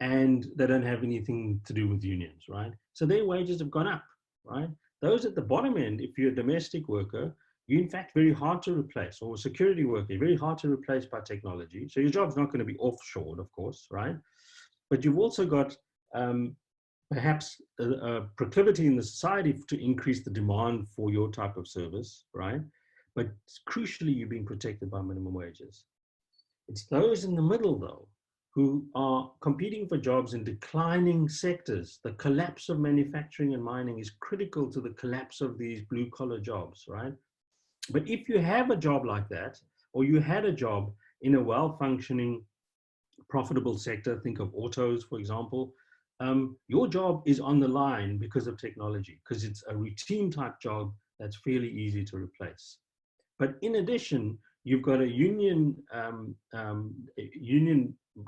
And they don't have anything to do with unions, right? So their wages have gone up, right? Those at the bottom end, if you're a domestic worker, you're in fact very hard to replace, or a security worker, very hard to replace by technology. So your job's not going to be offshored, of course, right? But you've also got perhaps a proclivity in the society to increase the demand for your type of service, right? But crucially, you're being protected by minimum wages. It's those in the middle, though, who are competing for jobs in declining sectors. The collapse of manufacturing and mining is critical to the collapse of these blue-collar jobs, right? But if you have a job like that, or you had a job in a well-functioning, profitable sector, think of autos, for example, your job is on the line because of technology, because it's a routine type job that's fairly easy to replace. But in addition, you've got a union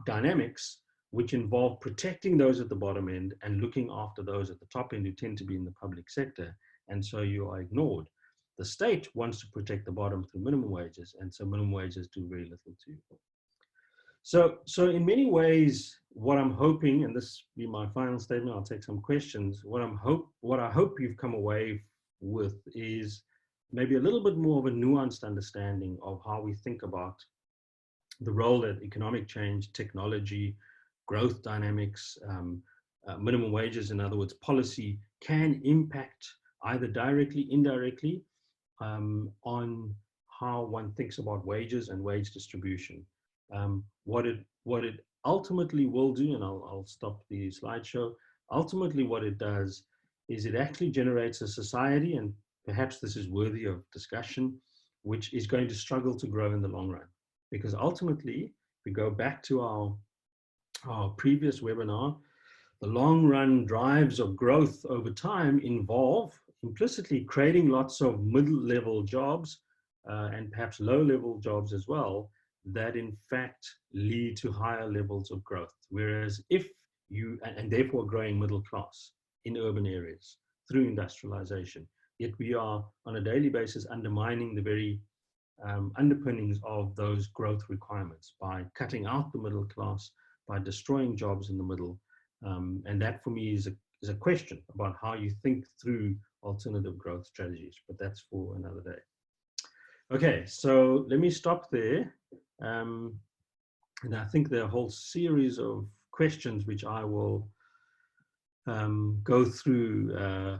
dynamics which involve protecting those at the bottom end and looking after those at the top end who tend to be in the public sector, and so you are ignored. The state wants to protect the bottom through minimum wages, and so minimum wages do very little too. So in many ways, what I'm hoping, and this will be my final statement, I'll take some questions. What I hope you've come away with is maybe a little bit more of a nuanced understanding of how we think about the role that economic change, technology, growth dynamics, minimum wages, in other words, policy, can impact either directly, indirectly, on how one thinks about wages and wage distribution. What it ultimately will do, and I'll stop the slideshow, ultimately what it does is it actually generates a society, and perhaps this is worthy of discussion, which is going to struggle to grow in the long run. Because ultimately, if we go back to our previous webinar, the long run drives of growth over time involve implicitly creating lots of middle-level jobs and perhaps low-level jobs as well, that in fact lead to higher levels of growth. Whereas if you, and therefore growing middle class in urban areas through industrialization, yet we are on a daily basis undermining the very underpinnings of those growth requirements by cutting out the middle class, by destroying jobs in the middle. And that for me is a question about how you think through alternative growth strategies, but that's for another day. Okay, so let me stop there. And I think there are a whole series of questions which I will go through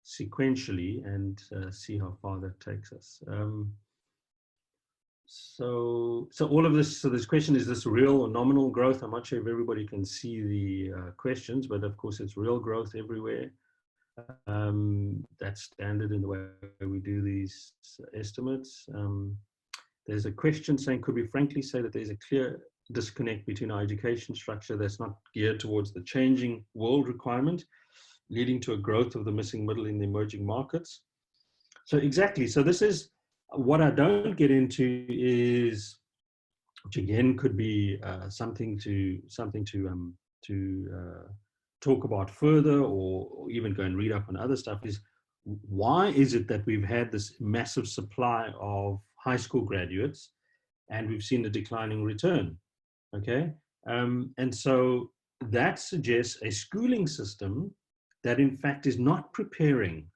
sequentially and see how far that takes us. So all of this, so this question, is this real or nominal growth? I'm not sure if everybody can see the questions, but of course it's real growth everywhere. That's standard in the way we do these estimates. There's a question saying, could we frankly say that there's a clear disconnect between our education structure that's not geared towards the changing world requirement, leading to a growth of the missing middle in the emerging markets? So exactly, so this is what I don't get into is, which again could be something to talk about further, or even go and read up on other stuff, is why is it that we've had this massive supply of high school graduates and we've seen a declining return, okay? And so that suggests a schooling system that in fact is not preparing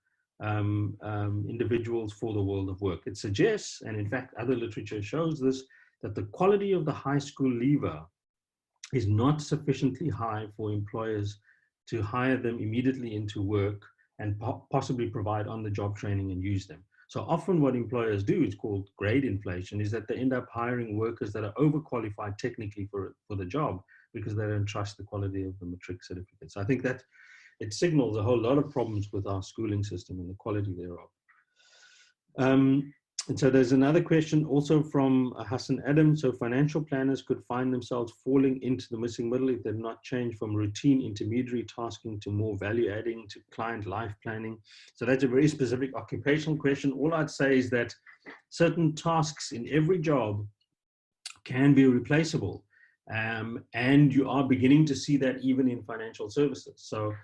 individuals for the world of work. It suggests, and in fact other literature shows this, that the quality of the high school leaver is not sufficiently high for employers to hire them immediately into work and possibly provide on-the-job training and use them. So often what employers do, is called grade inflation, is that they end up hiring workers that are overqualified technically for the job because they don't trust the quality of the matric certificates. So I think that it signals a whole lot of problems with our schooling system and the quality thereof. And so there's another question also from Hassan Adam. So financial planners could find themselves falling into the missing middle if they're not changed from routine intermediary tasking to more value adding to client life planning. So that's a very specific occupational question. All I'd say is that certain tasks in every job can be replaceable. And you are beginning to see that even in financial services. So,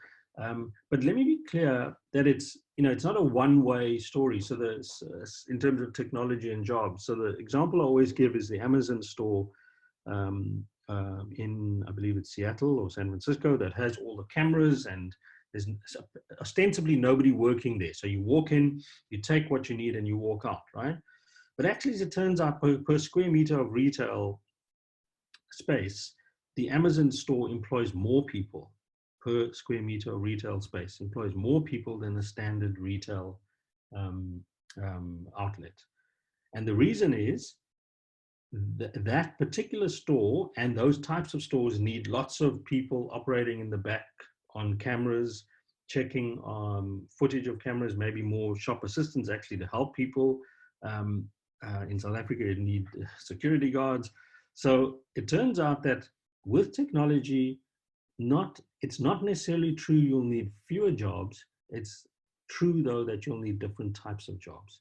but let me be clear that it's not a one-way story. So there's, in terms of technology and jobs. So the example I always give is the Amazon store in, I believe it's Seattle or San Francisco, that has all the cameras and There's ostensibly nobody working there. So you walk in, you take what you need, and you walk out, right? But actually, as it turns out, per square meter of retail space, the Amazon store employs more people per square meter of retail space, employs more people than a standard retail um, outlet. And the reason is that particular store and those types of stores need lots of people operating in the back on cameras, checking footage of cameras, maybe more shop assistants actually to help people. In South Africa, you need security guards. So it turns out that with technology, it's not necessarily true you'll need fewer jobs. It's true, though, that you'll need different types of jobs.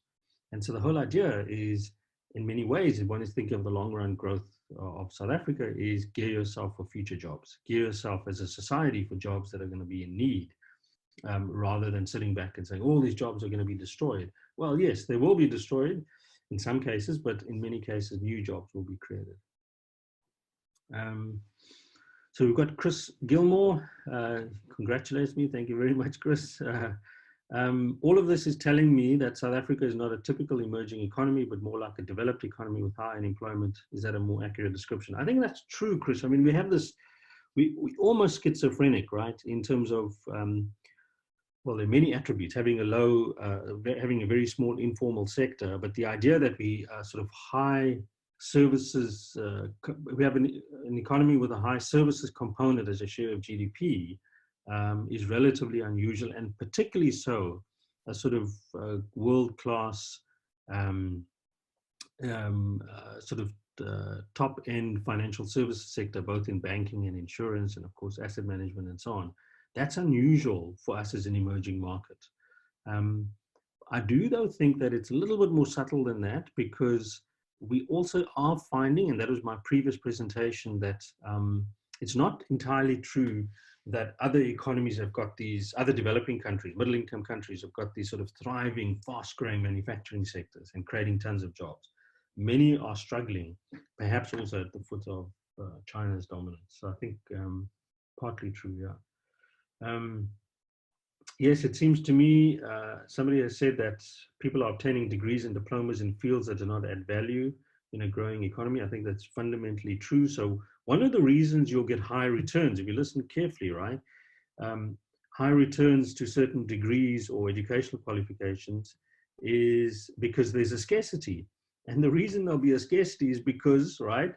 And so the whole idea is, in many ways, if one is thinking of the long run growth of South Africa, is gear yourself for future jobs. Gear yourself as a society for jobs that are going to be in need, rather than sitting back and saying, all these jobs are going to be destroyed. Well, yes, they will be destroyed in some cases, but in many cases, new jobs will be created. So we've got Chris Gilmore, congratulates me. Thank you very much, Chris. All of this is telling me that South Africa is not a typical emerging economy, but more like a developed economy with high unemployment. Is that a more accurate description? I think that's true, Chris. I mean, we have this, we almost schizophrenic, right? In terms of, well, there are many attributes, having having a very small informal sector, but the idea that we are sort of high services, we have an economy with a high services component as a share of GDP, is relatively unusual, and particularly so a sort of world-class sort of top-end financial services sector, both in banking and insurance, and of course asset management and so on. That's unusual for us as an emerging market. I do, though, think that it's a little bit more subtle than that, because we also are finding, and that was my previous presentation, that it's not entirely true that other economies have got these, other developing countries, middle income countries have got these sort of thriving, fast growing manufacturing sectors and creating tons of jobs. Many are struggling, perhaps also at the foot of China's dominance. So I think partly true, yeah. Yes, it seems to me, somebody has said that people are obtaining degrees and diplomas in fields that do not add value in a growing economy. I think that's fundamentally true. So one of the reasons you'll get high returns, if you listen carefully, right? High returns to certain degrees or educational qualifications is because there's a scarcity. And the reason there'll be a scarcity is because, right,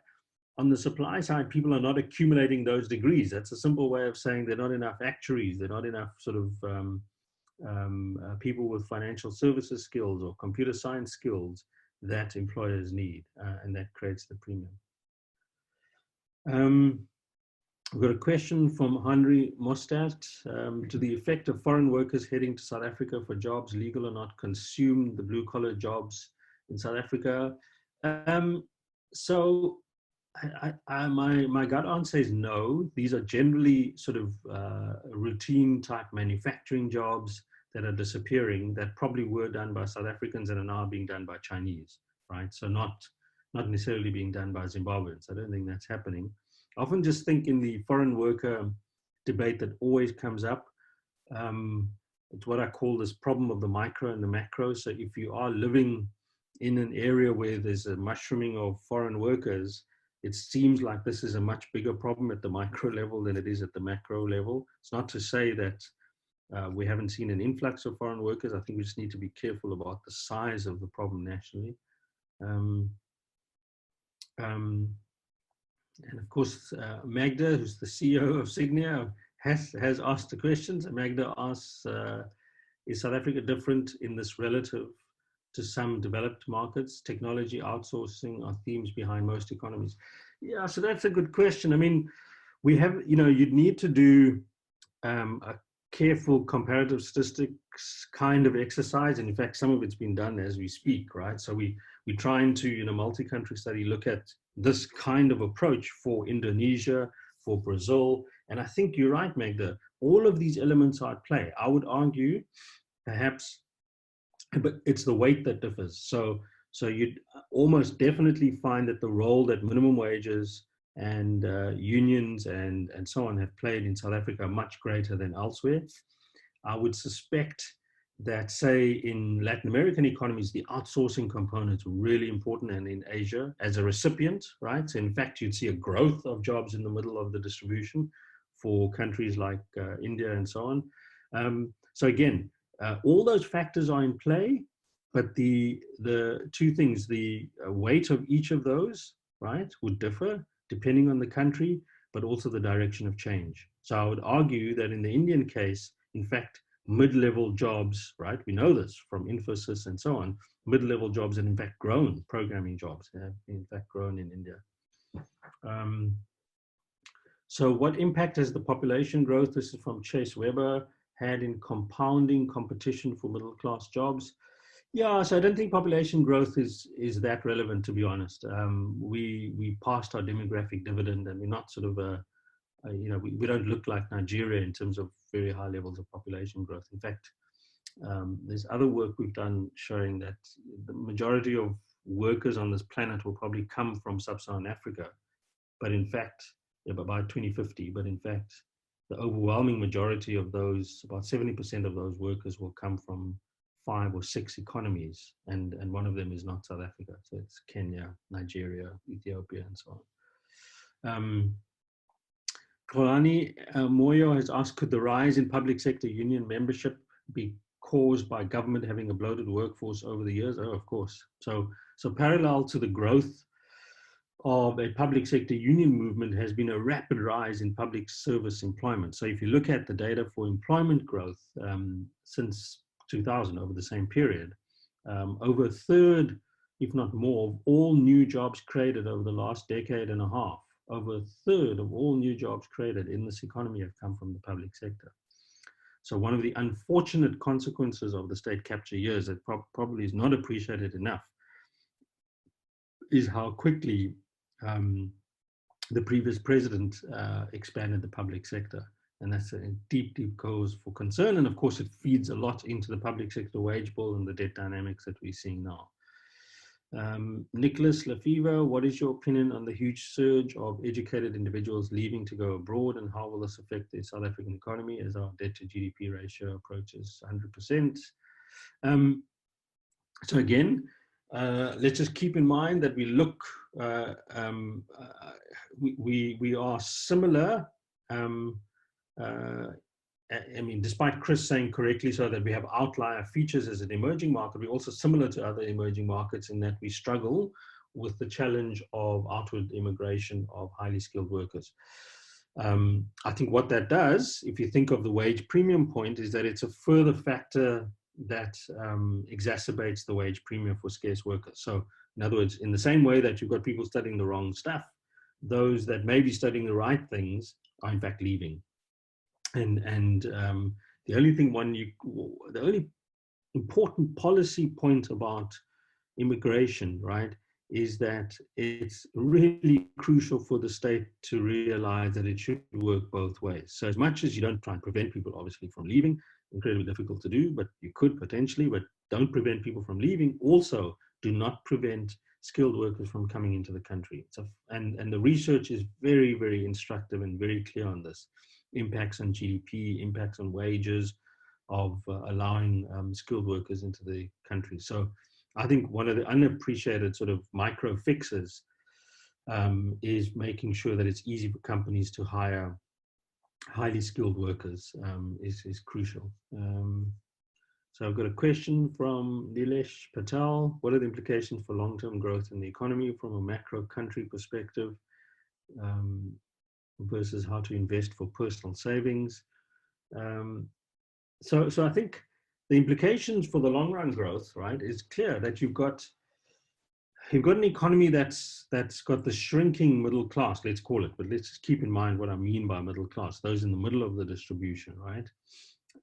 on the supply side, people are not accumulating those degrees. That's a simple way of saying there are not enough actuaries, there are not enough sort of people with financial services skills or computer science skills that employers need, and that creates the premium. We've got a question from Henry Mostert, to the effect of foreign workers heading to South Africa for jobs, legal or not, consume the blue collar jobs in South Africa. So my gut answer is no. These are generally sort of routine type manufacturing jobs that are disappearing, that probably were done by South Africans and are now being done by Chinese, right? So not necessarily being done by Zimbabweans. I don't think that's happening. I often just think in the foreign worker debate that always comes up, it's what I call this problem of the micro and the macro. So if you are living in an area where there's a mushrooming of foreign workers, it seems like this is a much bigger problem at the micro level than it is at the macro level. It's not to say that we haven't seen an influx of foreign workers. I think we just need to be careful about the size of the problem nationally. And of course, Magda, who's the CEO of Signia, has asked the questions. Magda asks, is South Africa different in this relative to some developed markets? Technology outsourcing are themes behind most economies. Yeah, so that's a good question. I mean, we have, you'd need to do a careful comparative statistics kind of exercise. And in fact, some of it's been done as we speak, right? So we're trying to, in a multi-country study, look at this kind of approach for Indonesia, for Brazil. And I think you're right, Magda. All of these elements are at play. I would argue, perhaps, but it's the weight that differs. So you'd almost definitely find that the role that minimum wages and unions and so on have played in South Africa are much greater than elsewhere. I would suspect that, say, in Latin American economies, the outsourcing component is really important, and in Asia, as a recipient, right? So in fact, you'd see a growth of jobs in the middle of the distribution for countries like India and so on. So again, all those factors are in play, but the two things, the weight of each of those, right, would differ depending on the country, but also the direction of change. So I would argue that in the Indian case, in fact, mid-level jobs, right? We know this from Infosys and so on. Mid-level jobs have in fact grown, programming jobs have in fact grown in India. So what impact has the population growth, this is from Chase Weber, had in compounding competition for middle-class jobs? Yeah, so I don't think population growth is that relevant, to be honest. We passed our demographic dividend, and we're not sort of we don't look like Nigeria in terms of very high levels of population growth. In fact, there's other work we've done showing that the majority of workers on this planet will probably come from sub-Saharan Africa, but in fact, by 2050, but in fact, the overwhelming majority of those, about 70% of those workers will come from 5 or 6 economies, and one of them is not South Africa. So it's Kenya, Nigeria, Ethiopia, and so on. Kalani Moyo has asked, could the rise in public sector union membership be caused by government having a bloated workforce over the years? Oh, of course. So parallel to the growth of a public sector union movement has been a rapid rise in public service employment. So if you look at the data for employment growth since 2000, over the same period, over a third, if not more, of all new jobs created over the last decade and a half, over a third of all new jobs created in this economy have come from the public sector. So one of the unfortunate consequences of the state capture years that probably is not appreciated enough is how quickly the previous president expanded the public sector. And that's a deep, deep cause for concern. And of course, it feeds a lot into the public sector wage bill and the debt dynamics that we're seeing now. Nicholas Lefevre, what is your opinion on the huge surge of educated individuals leaving to go abroad, and how will this affect the South African economy as our debt to GDP ratio approaches 100%? So again, let's just keep in mind that we look, we are similar. I mean, despite Chris saying correctly so that we have outlier features as an emerging market, we're also similar to other emerging markets in that we struggle with the challenge of outward immigration of highly skilled workers. I think what that does, if you think of the wage premium point, is that it's a further factor that exacerbates the wage premium for scarce workers. So in other words, in the same way that you've got people studying the wrong stuff, those that may be studying the right things are in fact leaving. And the only thing the only important policy point about immigration, right, is that it's really crucial for the state to realize that it should work both ways. So as much as you don't try and prevent people, obviously, from leaving, incredibly difficult to do, but you could potentially, but don't prevent people from leaving. Also, do not prevent skilled workers from coming into the country. So, and the research is very, very instructive and very clear on this. Impacts on GDP, impacts on wages of allowing skilled workers into the country. So I think one of the unappreciated sort of micro fixes is making sure that it's easy for companies to hire highly skilled workers is crucial. So I've got a question from Nilesh Patel. What are the implications for long-term growth in the economy from a macro country perspective? Versus how to invest for personal savings. So I think the implications for the long run growth, right, is clear that you've got an economy that's got the shrinking middle class, let's call it, but let's just keep in mind what I mean by middle class, those in the middle of the distribution, right?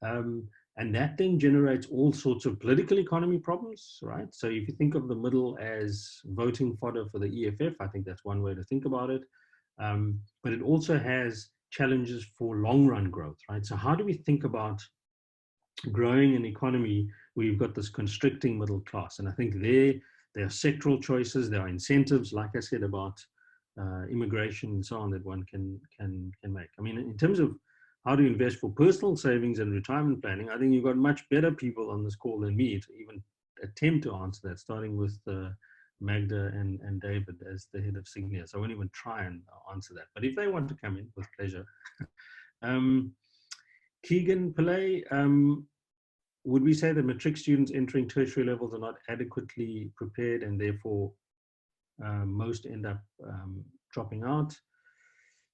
And that then generates all sorts of political economy problems, right? So if you think of the middle as voting fodder for the EFF, I think that's one way to think about it. But it also has challenges for long run growth, right? So how do we think about growing an economy where you've got this constricting middle class? And I think there are sectoral choices, there are incentives, like I said, about immigration and so on that one can make. I mean, in terms of how to invest for personal savings and retirement planning, I think you've got much better people on this call than me to even attempt to answer that, starting with Magda and David as the head of Signia. So I won't even try and answer that. But if they want to come in, with pleasure. Keegan Pillay, would we say that matric students entering tertiary levels are not adequately prepared and therefore most end up dropping out?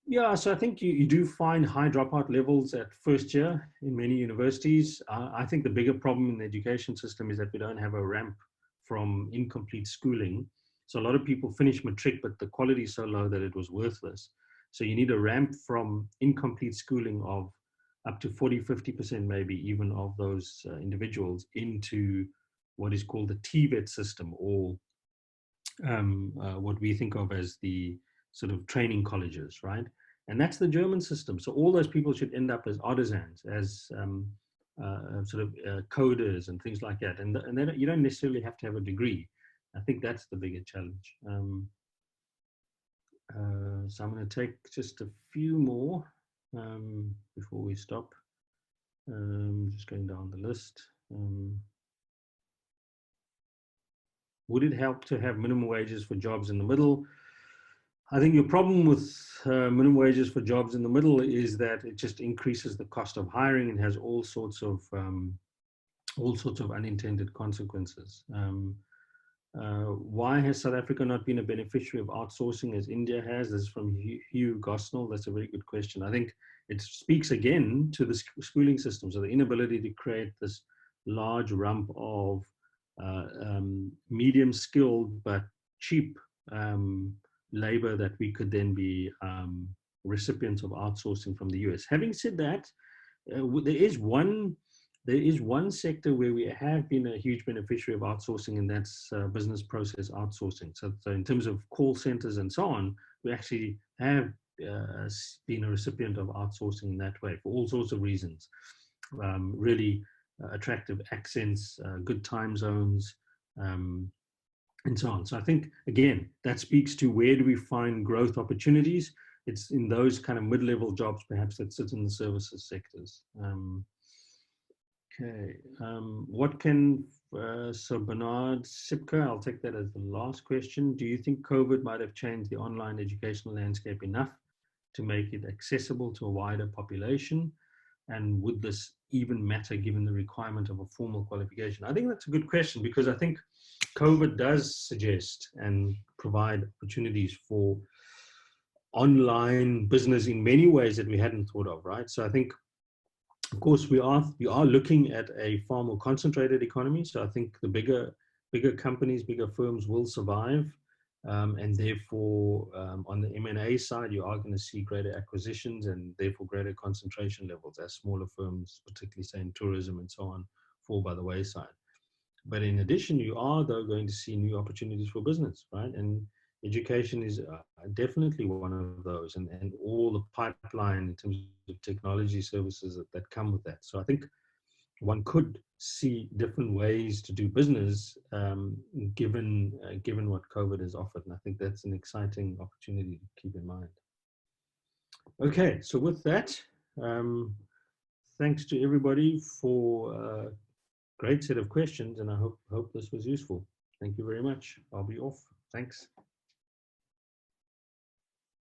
Yeah, so I think you do find high dropout levels at first year in many universities. I think the bigger problem in the education system is that we don't have a ramp from incomplete schooling. So a lot of people finish matric, but the quality is so low that it was worthless. So you need a ramp from incomplete schooling of up to 40, 50% maybe even of those individuals into what is called the TVET system, or what we think of as the sort of training colleges, right? And that's the German system. So all those people should end up as artisans, as sort of coders and things like that. And then you don't necessarily have to have a degree. I think that's the bigger challenge. So I'm going to take just a few more before we stop. Just going down the list. Would it help to have minimum wages for jobs in the middle? I think your problem with minimum wages for jobs in the middle is that it just increases the cost of hiring and has all sorts of unintended consequences. Why has South Africa not been a beneficiary of outsourcing as India has? This is from Hugh Gosnell. That's a very good question. I think it speaks again to the schooling system. So the inability to create this large rump of medium skilled but cheap labor that we could then be recipients of outsourcing from the US. Having said that, there is one sector where we have been a huge beneficiary of outsourcing, and that's business process outsourcing. So in terms of call centers and so on, we actually have been a recipient of outsourcing in that way for all sorts of reasons. Really attractive accents, good time zones, and so on. So I think, again, that speaks to where do we find growth opportunities? It's in those kind of mid-level jobs, perhaps, that sit in the services sectors. Okay, what can, so Bernard Sipka, I'll take that as the last question. Do you think COVID might have changed the online educational landscape enough to make it accessible to a wider population? And would this even matter given the requirement of a formal qualification? I think that's a good question, because I think COVID does suggest and provide opportunities for online business in many ways that we hadn't thought of, right? So I think, of course, we are looking at a far more concentrated economy. So I think the bigger companies, bigger firms will survive. And therefore, on the M&A side, you are going to see greater acquisitions and therefore greater concentration levels as smaller firms, particularly say in tourism and so on, fall by the wayside. But in addition, you are, though, going to see new opportunities for business, right? And education is definitely one of those, and all the pipeline in terms of technology services that come with that. So I think one could see different ways to do business given what COVID has offered. And I think that's an exciting opportunity to keep in mind. Okay, so with that, thanks to everybody for a great set of questions, and I hope this was useful. Thank you very much. I'll be off. Thanks.